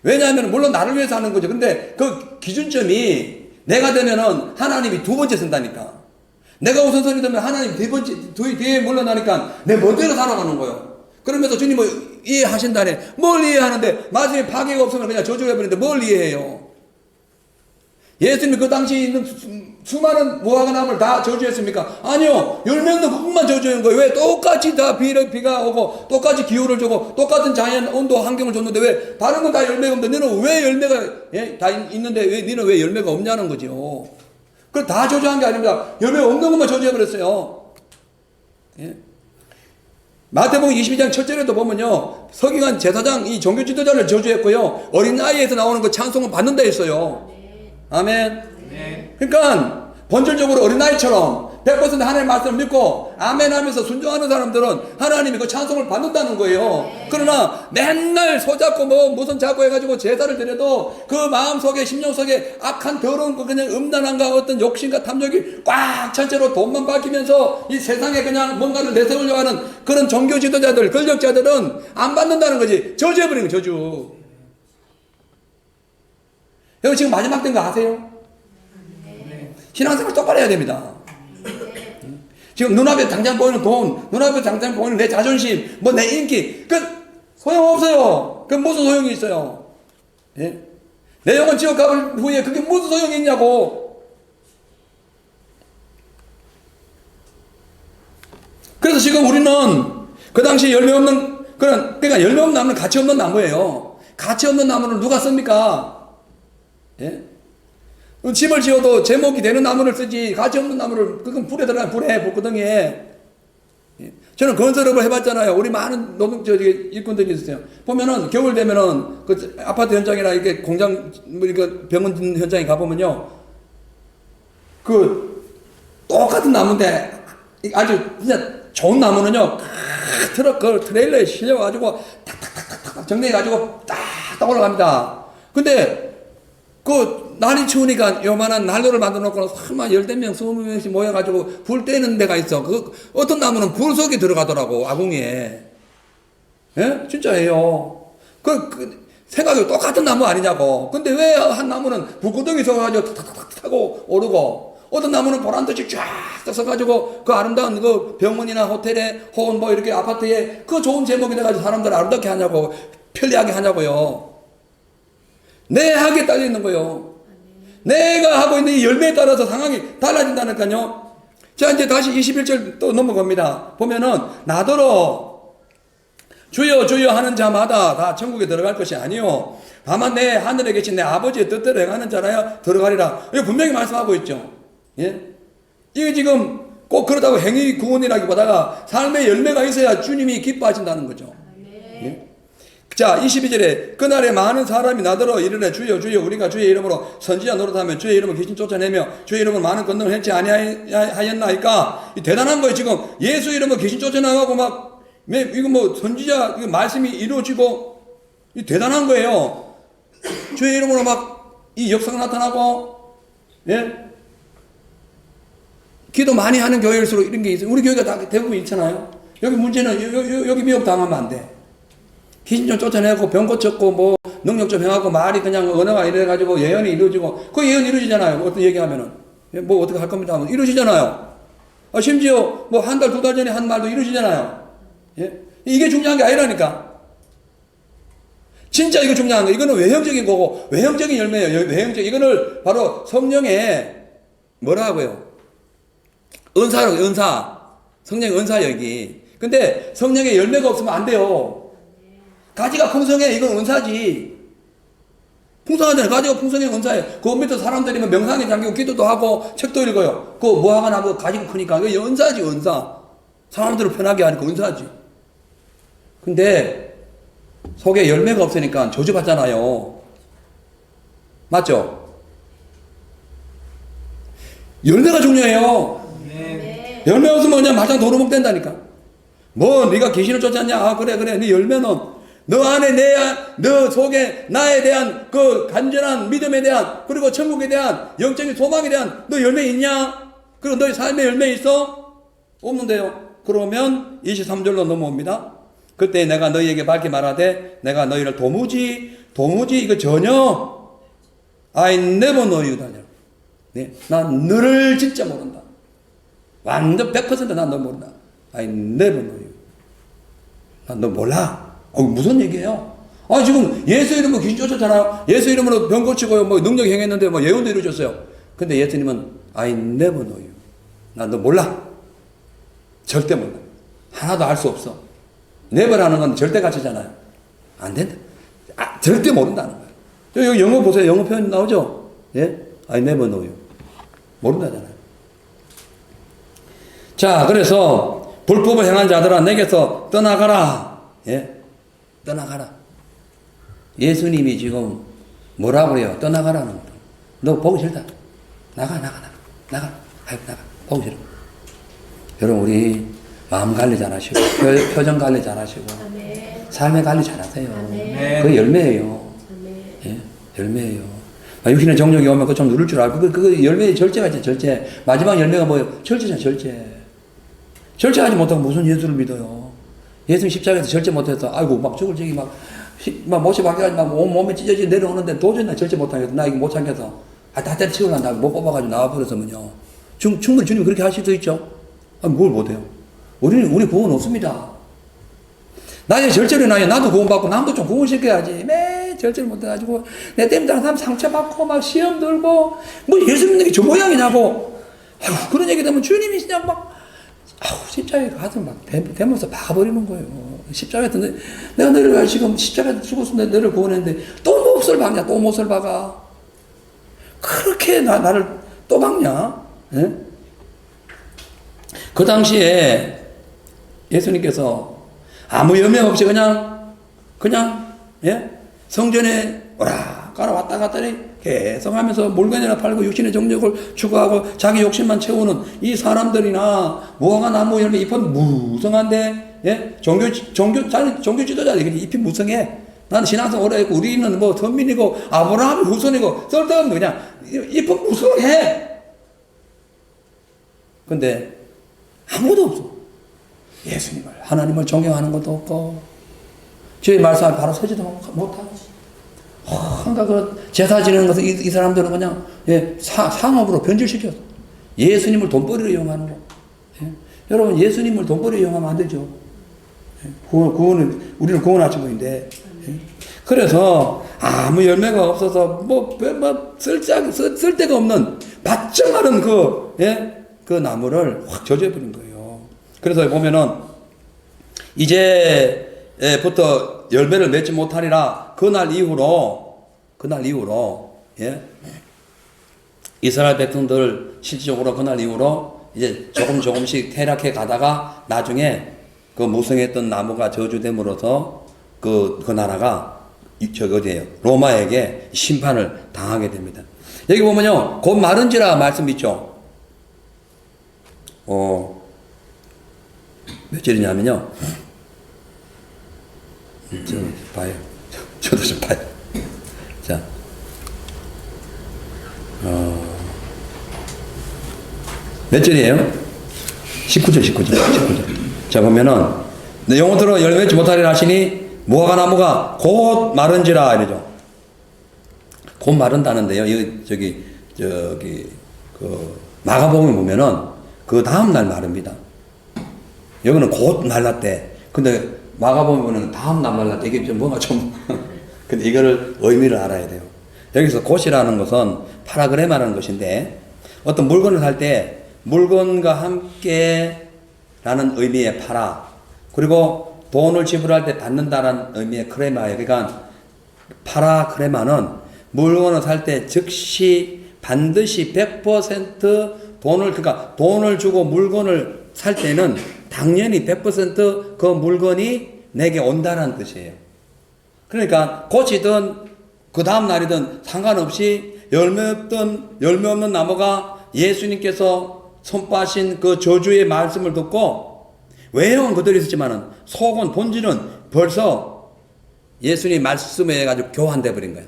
왜냐하면 물론 나를 위해서 하는 거죠. 근데 그 기준점이 내가 되면은 하나님이 두 번째 쓴다니까. 내가 우선순위 되면 하나님 뒤에 물러나니까 내 멋대로 살아가는 거예요. 그러면서 주님은 이해하신다네. 뭘 이해하는데, 마지막에 파괴가 없으면 그냥 저주해버리는데 뭘 이해해요? 예수님이 그 당시에 있는 수많은 무화과 나무를 다 저주했습니까? 아니요. 열매 없는 그것만 저주한 거예요. 왜? 똑같이 다 비가 오고 똑같이 기후를 주고 똑같은 자연 온도 환경을 줬는데 왜 다른 건 다 열매가 없는데 너는 왜 열매가 다 있는데 왜 너는 왜 열매가 없냐는 거죠. 그걸 다 저주한 게 아닙니다. 열매 없는 것만 저주해버렸어요. 예? 마태복음 22장 첫 절에도 보면요, 서기관 제사장 이 종교 지도자를 저주했고요, 어린 나이에서 나오는 그 찬송을 받는다 했어요. 아멘. 네. 그러니까 본질적으로 어린아이처럼 100% 하나님의 말씀을 믿고 아멘 하면서 순종하는 사람들은 하나님이 그 찬송을 받는다는 거예요. 네. 그러나 맨날 소잡고 무슨 잡고 해가지고 제사를 드려도 그 마음속에, 심령속에 악한 더러운 거, 그냥 음란함과 어떤 욕심과 탐욕이 꽉 찬 채로 돈만 밝히면서 이 세상에 그냥 뭔가를 내세우려고 하는 그런 종교 지도자들, 권력자들은 안 받는다는 거지. 저주해버리는 거예요. 저주. 여러분, 지금 마지막 된 거 아세요? 신앙생활 똑바로 해야 됩니다. 지금 눈앞에 당장 보이는 돈, 눈앞에 당장 보이는 내 자존심, 내 인기, 소용없어요. 무슨 소용이 있어요? 예? 내 영혼 지옥 가볼 후에 그게 무슨 소용이 있냐고. 그래서 지금 우리는 그 당시 열매 없는, 그러니까 열매 없는 나무는 가치 없는 나무예요. 가치 없는 나무를 누가 씁니까? 예? 집을 지어도 제목이 되는 나무를 쓰지, 가치 없는 나무를, 그건 불에 들어가면 불구덩이에. 예? 저는 건설업을 해봤잖아요. 우리 많은 일꾼들이 있어요. 보면은, 겨울 되면은, 그 아파트 현장이나 이렇게 공장, 병원 현장에 가보면요, 똑같은 나무인데, 아주 진짜 좋은 나무는요, 트레일러에 실려가지고, 탁탁탁탁 정리해가지고, 딱 올라갑니다. 근데, 날이 추우니까 요만한 난로를 만들어 놓고 설마 10명, 20명씩 모여가지고 불 떼는 데가 있어. 어떤 나무는 불 속에 들어가더라고, 아궁이에. 예? 진짜예요. 생각이 똑같은 나무 아니냐고. 근데 왜 한 나무는 불구덩이 서가지고 탁탁탁 타고 오르고, 어떤 나무는 보란듯이 쫙 서가지고 그 아름다운 그 병원이나 호텔에 혹은 뭐 이렇게 아파트에 그 좋은 제목이 돼가지고 사람들 아름답게 하냐고, 편리하게 하냐고요. 내 학에 딸려 있는 거예요. 내가 하고 있는 이 열매에 따라서 상황이 달라진다니까요. 자, 이제 다시 21절 또 넘어갑니다. 보면은, 나더러 주여 주여 하는 자마다 다 천국에 들어갈 것이 아니요 다만 내 하늘에 계신 내 아버지의 뜻대로 행하는 자라야 들어가리라. 이거 분명히 말씀하고 있죠. 예? 이게 지금 꼭 그렇다고 행위 구원이라기보다가 삶의 열매가 있어야 주님이 기뻐하신다는 거죠. 예? 자, 22절에 그날에 많은 사람이 나더러 이르되 주여 주여 우리가 주의 이름으로 선지자 노릇하며 주의 이름으로 귀신 쫓아내며 주의 이름으로 많은 권능을 행치 아니하였나이까. 대단한 거예요. 지금 예수 이름으로 귀신 쫓아나가고 막 이거 뭐 선지자 이거 말씀이 이루어지고 이 대단한 거예요. 주의 이름으로 막 이 역사가 나타나고, 예? 기도 많이 하는 교회일수록 이런 게 있어요. 우리 교회가 다 대부분 있잖아요. 여기 문제는 여기 미혹 당하면 안 돼. 귀신 좀 쫓아내고 병 고쳤고 뭐 능력 좀 행하고 말이 그냥 언어가 이래가지고 예언이 이루어지고 그 예언 이루어지잖아요. 어떤 얘기하면은 뭐 어떻게 할 겁니다 하면 이루어지잖아요. 심지어 뭐 한 달, 두 달 전에 한 말도 이루어지잖아요. 예? 이게 중요한 게 아니라니까. 진짜 이거 중요한 거. 이거는 외형적인 거고 외형적인 열매예요. 외형적 이거를 바로 성령의 뭐라고요? 은사. 성령의 은사 여기. 근데 성령의 열매가 없으면 안 돼요. 가지가 풍성해. 이건 은사지. 풍성하잖아요. 가지가 풍성해. 은사예요. 그 밑에 사람들이 명상에 잠기고 기도도 하고 책도 읽어요. 그거 뭐 하거나 뭐 가지가 크니까. 이거 은사지, 은사. 사람들을 편하게 하니까 은사지. 근데 속에 열매가 없으니까 저주받잖아요. 맞죠? 열매가 중요해요. 네. 열매 없으면 그냥 마냥 도루묵 된다니까. 뭐 네가 귀신을 쫓았냐? 아 그래 네 열매는 너 안에 너 속에 나에 대한 그 간절한 믿음에 대한 그리고 천국에 대한 영적인 소망에 대한 너 열매 있냐? 그리고 너의 삶의 열매 있어? 없는데요. 그러면 23절로 넘어옵니다. 그때 내가 너희에게 밝게 말하되 내가 너희를 도무지 이거 전혀 I never know you. 네, 난 너를 진짜 모른다. 완전 100% 난 너 모른다. I never know you. 난 너 몰라. 무슨 얘기예요? 지금 예수 이름으로 귀신 쫓았잖아요. 예수 이름으로 병 고치고 뭐 능력 행했는데 뭐 예언도 이루어졌어요. 근데 예수님은 I never know you. 난 너 몰라. 절대 몰라. 하나도 알 수 없어. never라는 건 절대 가치잖아요. 안 된다. 절대 모른다는 거예요. 여기 영어 보세요. 영어 표현 나오죠? 예? I never know you. 모른다잖아요. 자, 그래서 불법을 행한 자들아 내게서 떠나가라. 예? 떠나가라. 예수님이 지금 뭐라고 해요? 떠나가라는 거예요. 너 보기 싫다. 나가. 아이고, 나가. 보기 싫어. 여러분, 우리 마음 관리 잘하시고, 표정 관리 잘하시고, 삶의 관리 잘하세요. 그게 열매예요. 예? 열매예요. 육신의 정욕이 오면 그거 좀 누를 줄 알고, 그 열매의 절제가 있죠, 절제. 마지막 열매가 뭐예요? 절제잖아, 절제. 절제하지 못하고 무슨 예수를 믿어요? 예수님 십자가에서 절제 못해서, 아이고, 막 죽을 적이 막 못이 박혀가지고 막 몸에 찢어지게 내려오는데 도저히 나 절제 못하겠어. 나 이거 못 참겠어. 다 때려치우려고 못 뽑아가지고 나와버렸으면요. 충분히 주님 그렇게 하실 수 있죠? 뭘 못해요? 우리 구원 없습니다. 나의 절제를 나의 나도 구원받고 남도 좀 구원시켜야지. 매 절제를 못해가지고 내 때문에 다른 사람 상처받고 막 시험 들고 뭐 예수 믿는 게 저 모양이냐고. 그런 얘기 되면 주님이 그냥 막 십자가에 가서 막 대면서 박아버리는 거예요. 십자가에서 내가 너를 지금 십자가에서 죽었으면 너를 구원했는데 또 못을 박냐? 또 못을 박아. 그렇게 나를 또 박냐? 예? 그 당시에 예수님께서 아무 염려 없이 그냥 예? 성전에 오락가락 왔다 갔다 계속 하면서 물건이나 팔고 육신의 정욕을 추구하고 자기 욕심만 채우는 이 사람들이나 무화과 나무 열매 잎은 무성한데 예? 종교 지도자들이 잎이 무성해. 나는 신앙생 오래 했고, 우리는 뭐 선민이고, 아브라함이 후손이고, 쓸데없는 그냥, 입법 무성해. 근데, 아무도 없어. 예수님을, 하나님을 존경하는 것도 없고, 주의 말씀을 바로 서지도 못하고, 뭔가 그 제사 지내는 것을 이 사람들은 그냥, 예, 상업으로 변질시켰어. 예수님을 돈벌이로 이용하는 거. 예? 여러분, 예수님을 돈벌이로 이용하면 안 되죠. 예? 우리는 구원하신 분인데. 예? 그래서, 아무 열매가 없어서, 쓸데가 없는, 바짝 마른 그 나무를 확 저주해버린 거예요. 그래서 보면은, 이제부터 열매를 맺지 못하리라, 그날 이후로, 예? 이스라엘 백성들 실질적으로 그날 이후로 이제 조금씩 퇴락해 가다가 나중에 그 무성했던 나무가 저주됨으로써 그 나라가 어디에요? 로마에게 심판을 당하게 됩니다. 여기 보면요, 곧 마른지라 말씀 있죠? 몇 절이냐면요. 좀 봐요. 저도 좀 봐요. 자. 몇 절이에요? 19절. 자, 보면은, 내 영혼들로 열매 맺지 못하리라 하시니, 무화과 나무가 곧 마른지라, 이러죠. 곧 마른다는데요. 마가복음에 보면은, 그 다음날 마릅니다. 여기는 곧 말랐대. 근데, 마가복음에 보면 다음날 말랐대. 이게 좀 뭔가 좀, 근데 이거를 의미를 알아야 돼요. 여기서 곧이라는 것은 파라그레마라는 것인데, 어떤 물건을 살 때, 물건과 함께 라는 의미의 파라, 그리고 돈을 지불할 때 받는다라는 의미의 크레마예요. 그러니까 파라크레마는 물건을 살 때 즉시 반드시 100% 그러니까 돈을 주고 물건을 살 때는 당연히 100% 그 물건이 내게 온다는 뜻이에요. 그러니까 고치든 그 다음 날이든 상관없이 열매 없는 나무가 예수님께서 선포하신 그 저주의 말씀을 듣고 외형은 그대로 있었지만은 속은 본질은 벌써 예수님 말씀에 가지고 교환돼 버린 거예요.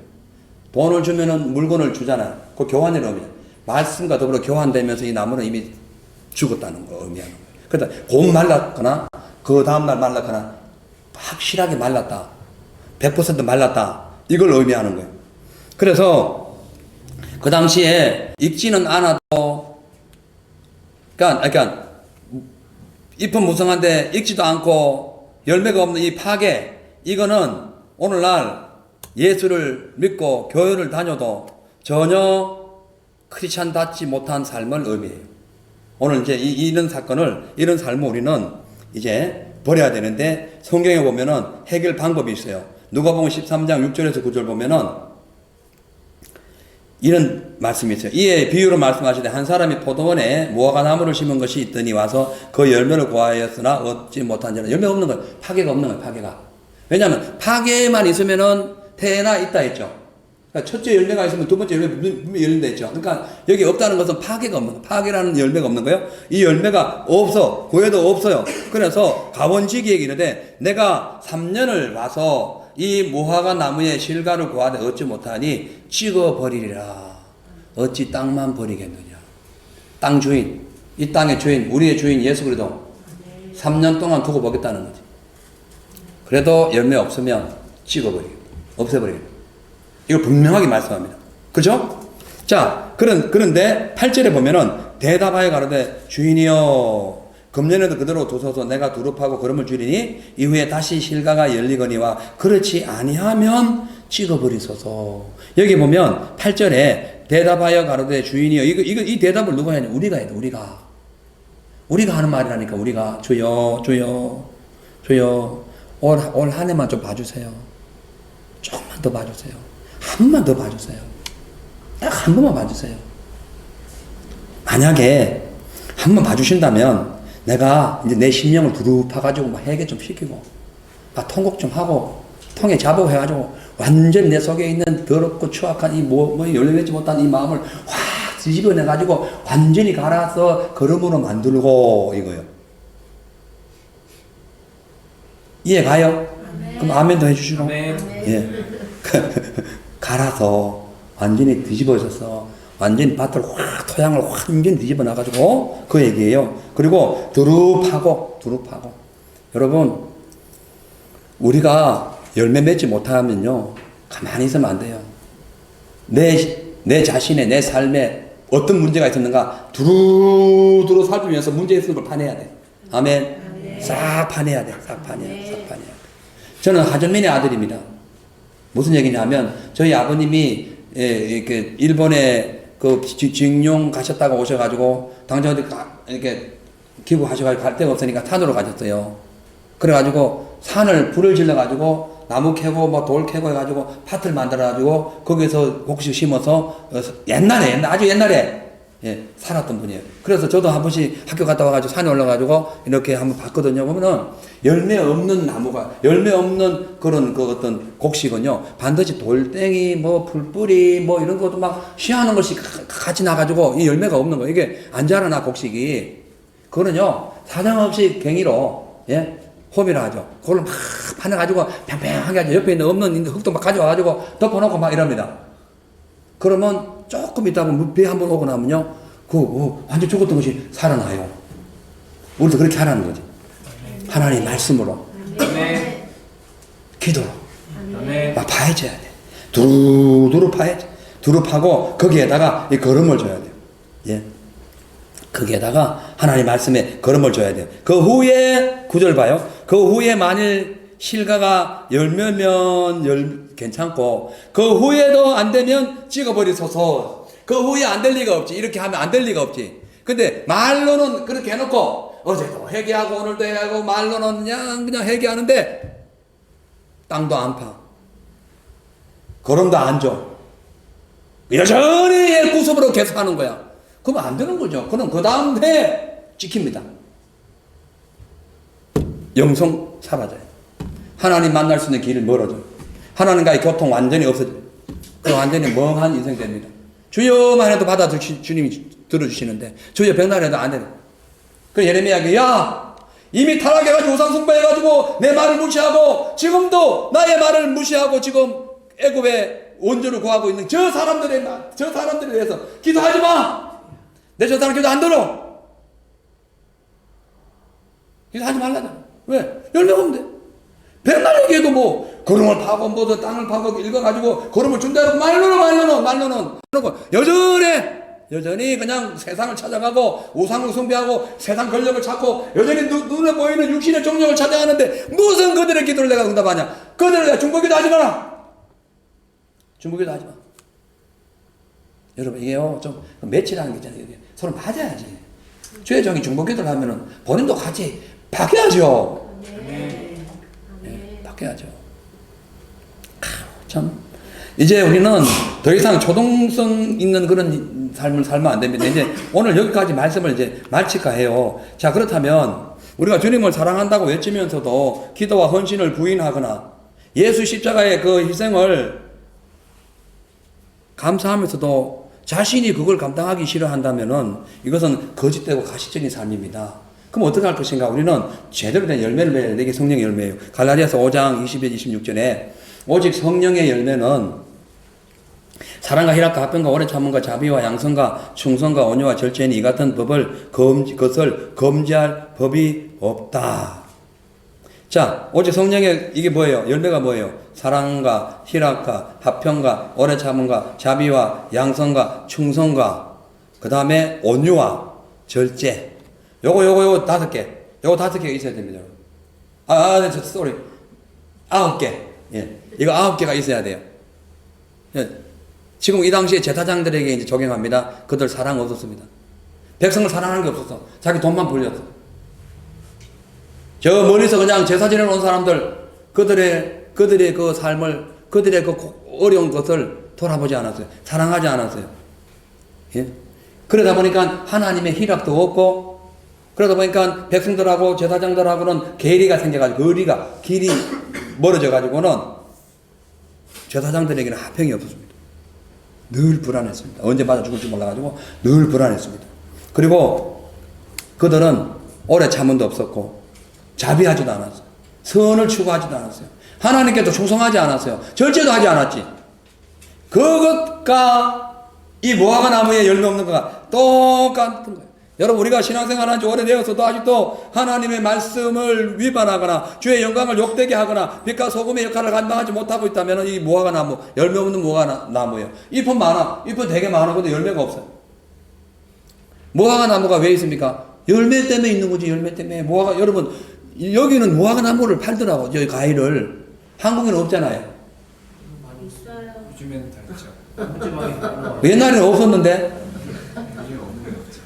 돈을 주면은 물건을 주잖아요. 그 교환이라고 합니다. 말씀과 더불어 교환되면서 이 나무는 이미 죽었다는 거 의미하는 거예요. 그러니까 곧 말랐거나 그 다음날 말랐거나 확실하게 말랐다. 100% 말랐다. 이걸 의미하는 거예요. 그래서 그 당시에 익지는 않아도 그러니까 잎은 무성한데 익지도 않고 열매가 없는 이 파괴, 이거는 오늘날 예수를 믿고 교회를 다녀도 전혀 크리스찬답지 못한 삶을 의미해요. 오늘 이제 이런 삶을 우리는 이제 버려야 되는데, 성경에 보면은 해결 방법이 있어요. 누가복음 13장 6절에서 9절 보면은 이런 말씀이 있어요. 이에 비유로 말씀하시되, 한 사람이 포도원에 무화과 나무를 심은 것이 있더니 와서 그 열매를 구하였으나 얻지 못한지라. 열매가 없는 거예요. 파괴가 없는 거예요. 파괴가. 왜냐하면 파괴만 있으면은 태나 있다 했죠. 그러니까 첫째 열매가 있으면 두 번째 열매 열린다 했죠. 그러니까 여기 없다는 것은 파괴가 없는 거예요. 파괴라는 열매가 없는 거예요. 이 열매가 없어. 구해도 없어요. 그래서 가본지기에게 이르되, 내가 3년을 와서 이 무화과 나무의 실과를 구하되 얻지 못하니 찍어버리리라. 어찌 땅만 버리겠느냐. 땅 주인, 이 땅의 주인, 우리의 주인 예수 그리스도 3년 동안 두고 보겠다는 거지. 그래도 열매 없으면 찍어버리겠다. 없애버리겠다. 이걸 분명하게 말씀합니다. 그죠? 자, 그런데 8절에 보면은 대답하여 가로되, 주인이여 금년에도 그대로 두소서. 내가 두릅하고 거름을 줄이니 이후에 다시 실과가 열리거니와 그렇지 아니하면 찍어버리소서. 여기 보면 8절에 대답하여 가로되 주인이여, 이 대답을 누가 해야 돼? 우리가 해야 돼. 우리가 하는 말이라니까. 우리가 주여 올 한 해만 좀 봐주세요. 조금만 더 봐주세요. 한 번만 더 봐주세요. 딱 한 번만 봐주세요. 만약에 한 번 봐주신다면 내가 이제 내 심령을 두릅파가지고 막 해결 좀 시키고, 막 통곡 좀 하고, 통에 자복 해가지고, 완전 내 속에 있는 더럽고 추악한 이 열려내지 못한 이 마음을 확 뒤집어내가지고, 완전히 갈아서 걸음으로 만들고, 이거요. 이해 가요? 그럼 아멘도 해주시고. 아멘. 예. 갈아서 완전히 뒤집어져서 완전히 밭을 확 토양을 완전히 뒤집어 놔가지고 그 얘기예요. 그리고 두릅하고 여러분 우리가 열매 맺지 못하면요 가만히 있으면 안 돼요. 내 자신의 내 삶에 어떤 문제가 있었는가 두루두루 살피면서 문제 있는 걸 파내야 돼. 아멘. 싹 파내야 돼. 싹 파내야 돼. 저는 하전민의 아들입니다. 무슨 얘기냐면 저희 아버님이 이렇게 일본에 그 징용 가셨다가 오셔가지고 당장 이렇게 기부하셔가지고 갈 데가 없으니까 산으로 가셨어요. 그래가지고 산을 불을 질러가지고 나무 캐고 뭐 돌 캐고 해가지고 밭을 만들어가지고 거기서 곡식 심어서 아주 옛날에 살았던 분이에요. 그래서 저도 한 번씩 학교 갔다 와가지고 산에 올라가지고 이렇게 한번 봤거든요. 보면은 열매 없는 나무가, 열매 없는 그런 그 어떤 곡식은요, 반드시 돌덩이, 뭐 풀뿌리, 뭐 이런 것도 막 희한한 것이 같이 나가지고 이 열매가 없는 거예요. 이게 안 자라나 곡식이. 그거는요, 사정없이 갱이로, 호미를 하죠. 그걸 막 파내가지고 팽팽하게 하죠. 옆에 있는 없는 흙도 막 가져와가지고 덮어놓고 막 이럽니다. 그러면 조금 있다 보면 비 한 번 오고 나면요, 완전 죽었던 것이 살아나요. 우리도 그렇게 하라는 거지. 하나님 말씀으로, 기도로, 막 파헤쳐야 돼. 두루 파헤쳐. 두루 파고 거기에다가 이 걸음을 줘야 돼요. 예. 거기에다가 하나님 말씀에 걸음을 줘야 돼요. 그 후에 구절 봐요. 그 후에 만일 실과가 열매면 괜찮고 그 후에도 안 되면 찍어버리소서. 그 후에 안 될 리가 없지. 이렇게 하면 안 될 리가 없지. 근데 말로는 그렇게 해놓고 어제도 회개하고 오늘도 회개하고 말로는 그냥 회개하는데 땅도 안 파. 걸음도 안 줘. 여전히 구습으로 계속 하는 거야. 그러면 안 되는 거죠. 그럼 그 다음 해 찍힙니다. 영성 사라져요. 하나님 만날 수 있는 길이 멀어져요. 하나님과의 교통 완전히 없어져요. 그 완전히 멍한 인생 됩니다. 주여만 해도 주님이 들어주시는데 주여 백날 해도 안 되는. 그 예레미야에게 야 이미 타락해가지고 우상 숭배해가지고 내 말을 무시하고 지금도 나의 말을 무시하고 지금 애굽의 원조를 구하고 있는 저 사람들에 대해서 기도하지 마. 내 저 사람 기도 안 들어. 기도하지 말라잖아. 왜? 열매가 없는데. 백날 얘기해도 뭐 걸음을 파고 뭐든 땅을 파고 읽어가지고 걸음을 준다 해도 말로는 그러고 여전히 그냥 세상을 찾아가고 우상을 숭배하고 세상 권력을 찾고 여전히 눈에 보이는 육신의 정욕을 찾아가는데 무슨 그들의 기도를 내가 응답하냐. 그들을 내가 중보기도 하지 마라. 중보기도 하지 마. 여러분 이게요 좀 매치라는 게 있잖아요. 서로 맞아야지. 죄종이 중보기도를 하면은 본인도 같이 바뀌어야죠. 바뀌어야죠. 참 이제 우리는 더 이상 초동성 있는 그런 삶을 살면 안 됩니다. 이제 오늘 여기까지 말씀을 이제 마칠까 해요. 자 그렇다면 우리가 주님을 사랑한다고 외치면서도 기도와 헌신을 부인하거나 예수 십자가의 그 희생을 감사하면서도 자신이 그걸 감당하기 싫어한다면은 이것은 거짓되고 가시적인 삶입니다. 그럼 어떻게 할 것인가? 우리는 제대로 된 열매를 맺어야 돼. 이게 성령의 열매예요. 갈라디아서 5장 20절 26절에 오직 성령의 열매는 사랑과 희락과 화평과 오래 참음과 자비와 양선과 충성과 온유와 절제니 이 같은 것을 금지할 법이 없다. 자, 오직 성령의 이게 뭐예요? 열매가 뭐예요? 사랑과 희락과 화평과 오래 참음과 자비와 양선과 충성과 그 다음에 온유와 절제. 요거 5개. 요거 5개 있어야 됩니다. 쏘리. 9개. 예. 이거 9개가 있어야 돼요. 예. 지금 이 당시에 제사장들에게 이제 적용합니다. 그들 사랑 없었습니다. 백성을 사랑하는 게 없었어. 자기 돈만 벌렸어. 저 멀리서 그냥 제사 지내러 온 사람들, 그들의 그 삶을, 그들의 그 어려운 것을 돌아보지 않았어요. 사랑하지 않았어요. 예? 그러다 보니까 하나님의 희락도 없고, 그러다 보니까 백성들하고 제사장들하고는 괴리가 생겨가지고, 길이 멀어져가지고는 제사장들에게는 화평이 없었습니다. 늘 불안했습니다. 언제 맞아 죽을지 몰라가지고 늘 불안했습니다. 그리고 그들은 오래 참음도 없었고, 자비하지도 않았어요. 선을 추구하지도 않았어요. 하나님께도 충성하지 않았어요. 절제도 하지 않았지. 그것과 이 무화과 나무에 열매 없는 거가 똑같은 거예요. 여러분, 우리가 신앙생활 한 지 오래되어서도 아직도 하나님의 말씀을 위반하거나 주의 영광을 욕되게 하거나 빛과 소금의 역할을 감당하지 못하고 있다면 이 무화과 나무, 열매 없는 무화과 나무예요. 잎은 많아. 잎은 되게 많아. 근데 열매가 없어요. 무화과 나무가 왜 있습니까? 열매 때문에 있는 거지. 열매 때문에. 무화과, 여러분, 여기는 무화과 나무를 팔더라고. 저희 과일을. 한국에는 없잖아요. 있어요. 요즘에는 다 있죠. 옛날에는 없었는데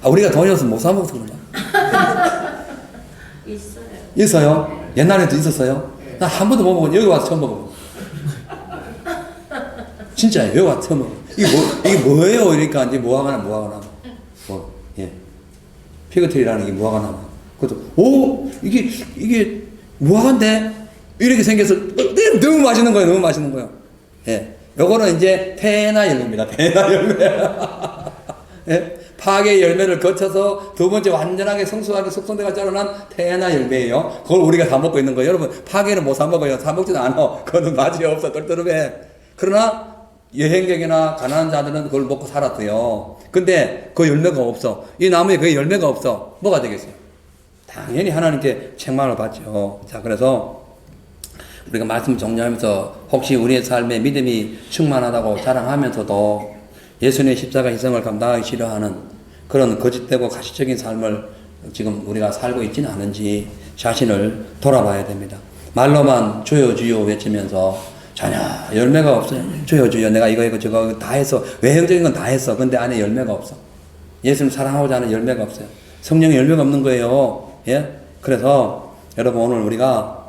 우리가 돈이 없어서 못 사 먹어서 그런가? 있어요. 있어요? 옛날에도 있었어요? 나 한 번도 못 먹어. 여기 와서 처음 먹어. 진짜요. 여기 와서 처음 먹어. 이게 뭐예요? 이러니까 이제 무화과 나무. 예. 피그트리라는 게 무화과 나무. 그것도 이게 무화과인데 이렇게 생겨서 너무 맛있는 거예요. 너무 맛있는 거예요. 예. 요거는 이제 테나 열매입니다. 테나 열매. 예? 파괴의 열매를 거쳐서 두 번째 완전하게 성숙하게 숙성돼가 자라난 테나 열매예요. 그걸 우리가 다 먹고 있는 거예요. 여러분, 파괴는 못 사 먹어요. 사 먹지도 않아. 그거는 맛이 없어. 떨떠름해. 그러나 여행객이나 가난한 자들은 그걸 먹고 살았대요. 근데 그 열매가 없어. 이 나무에 그 열매가 없어. 뭐가 되겠어요? 당연히 하나님께 책망을 받죠. 자, 그래서 우리가 말씀 정리하면서 혹시 우리의 삶에 믿음이 충만하다고 자랑하면서도 예수님의 십자가 희생을 감당하기 싫어하는 그런 거짓되고 가시적인 삶을 지금 우리가 살고 있지는 않은지 자신을 돌아봐야 됩니다. 말로만 주여 주여 외치면서 전혀 열매가 없어요. 주여 주여 내가 이거 저거 다 했어. 외형적인 건 다 했어. 근데 안에 열매가 없어. 예수님 사랑하고자 하는 열매가 없어요. 성령의 열매가 없는 거예요. 예? 그래서 여러분, 오늘 우리가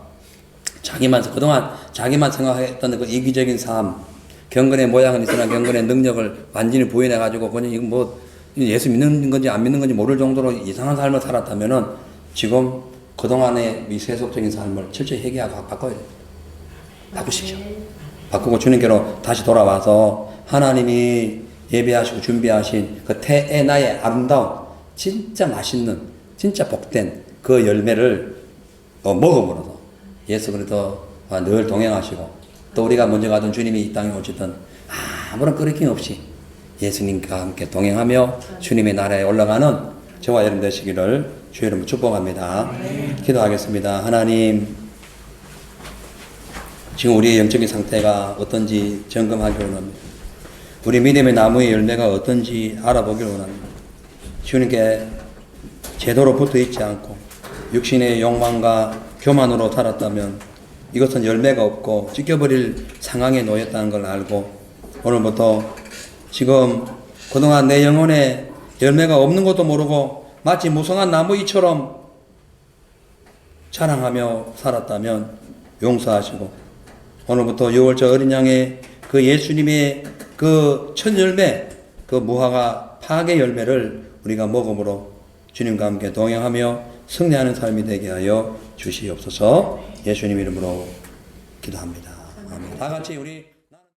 그동안 자기만 생각했던 그 이기적인 삶, 경건의 모양은 있으나 경건의 능력을 완전히 부인해가지고 그냥 이거 뭐 예수 믿는 건지 안 믿는 건지 모를 정도로 이상한 삶을 살았다면은 지금 그동안의 이 세속적인 삶을 철저히 회개하고 바꿔야 돼요. 바꾸시죠. 바꾸고 주님께로 다시 돌아와서 하나님이 예배하시고 준비하신 그 테에나의 아름다운 진짜 맛있는 진짜 복된 그 열매를 먹음으로써 예수 그리스도와 늘 동행하시고 또 우리가 먼저 가던 주님이 이 땅에 오시던 아무런 끄리낌 없이 예수님과 함께 동행하며 주님의 나라에 올라가는 저와 여러분 되시기를 주의 이름으로 축복합니다. 기도하겠습니다. 하나님, 지금 우리의 영적인 상태가 어떤지 점검하기 원합니다. 우리 믿음의 나무의 열매가 어떤지 알아보기를 원합니다. 주님께 제대로 붙어 있지 않고 육신의 욕망과 교만으로 살았다면 이것은 열매가 없고 찢겨버릴 상황에 놓였다는 걸 알고 오늘부터 지금 그동안 내 영혼에 열매가 없는 것도 모르고 마치 무성한 나무이처럼 자랑하며 살았다면 용서하시고 오늘부터 유월절 어린 양의 그 예수님의 그 첫 열매, 그 무화과 파괴 열매를 우리가 먹음으로 주님과 함께 동행하며 승리하는 삶이 되게 하여 주시옵소서. 예수님 이름으로 기도합니다. 아멘. 다 같이 우리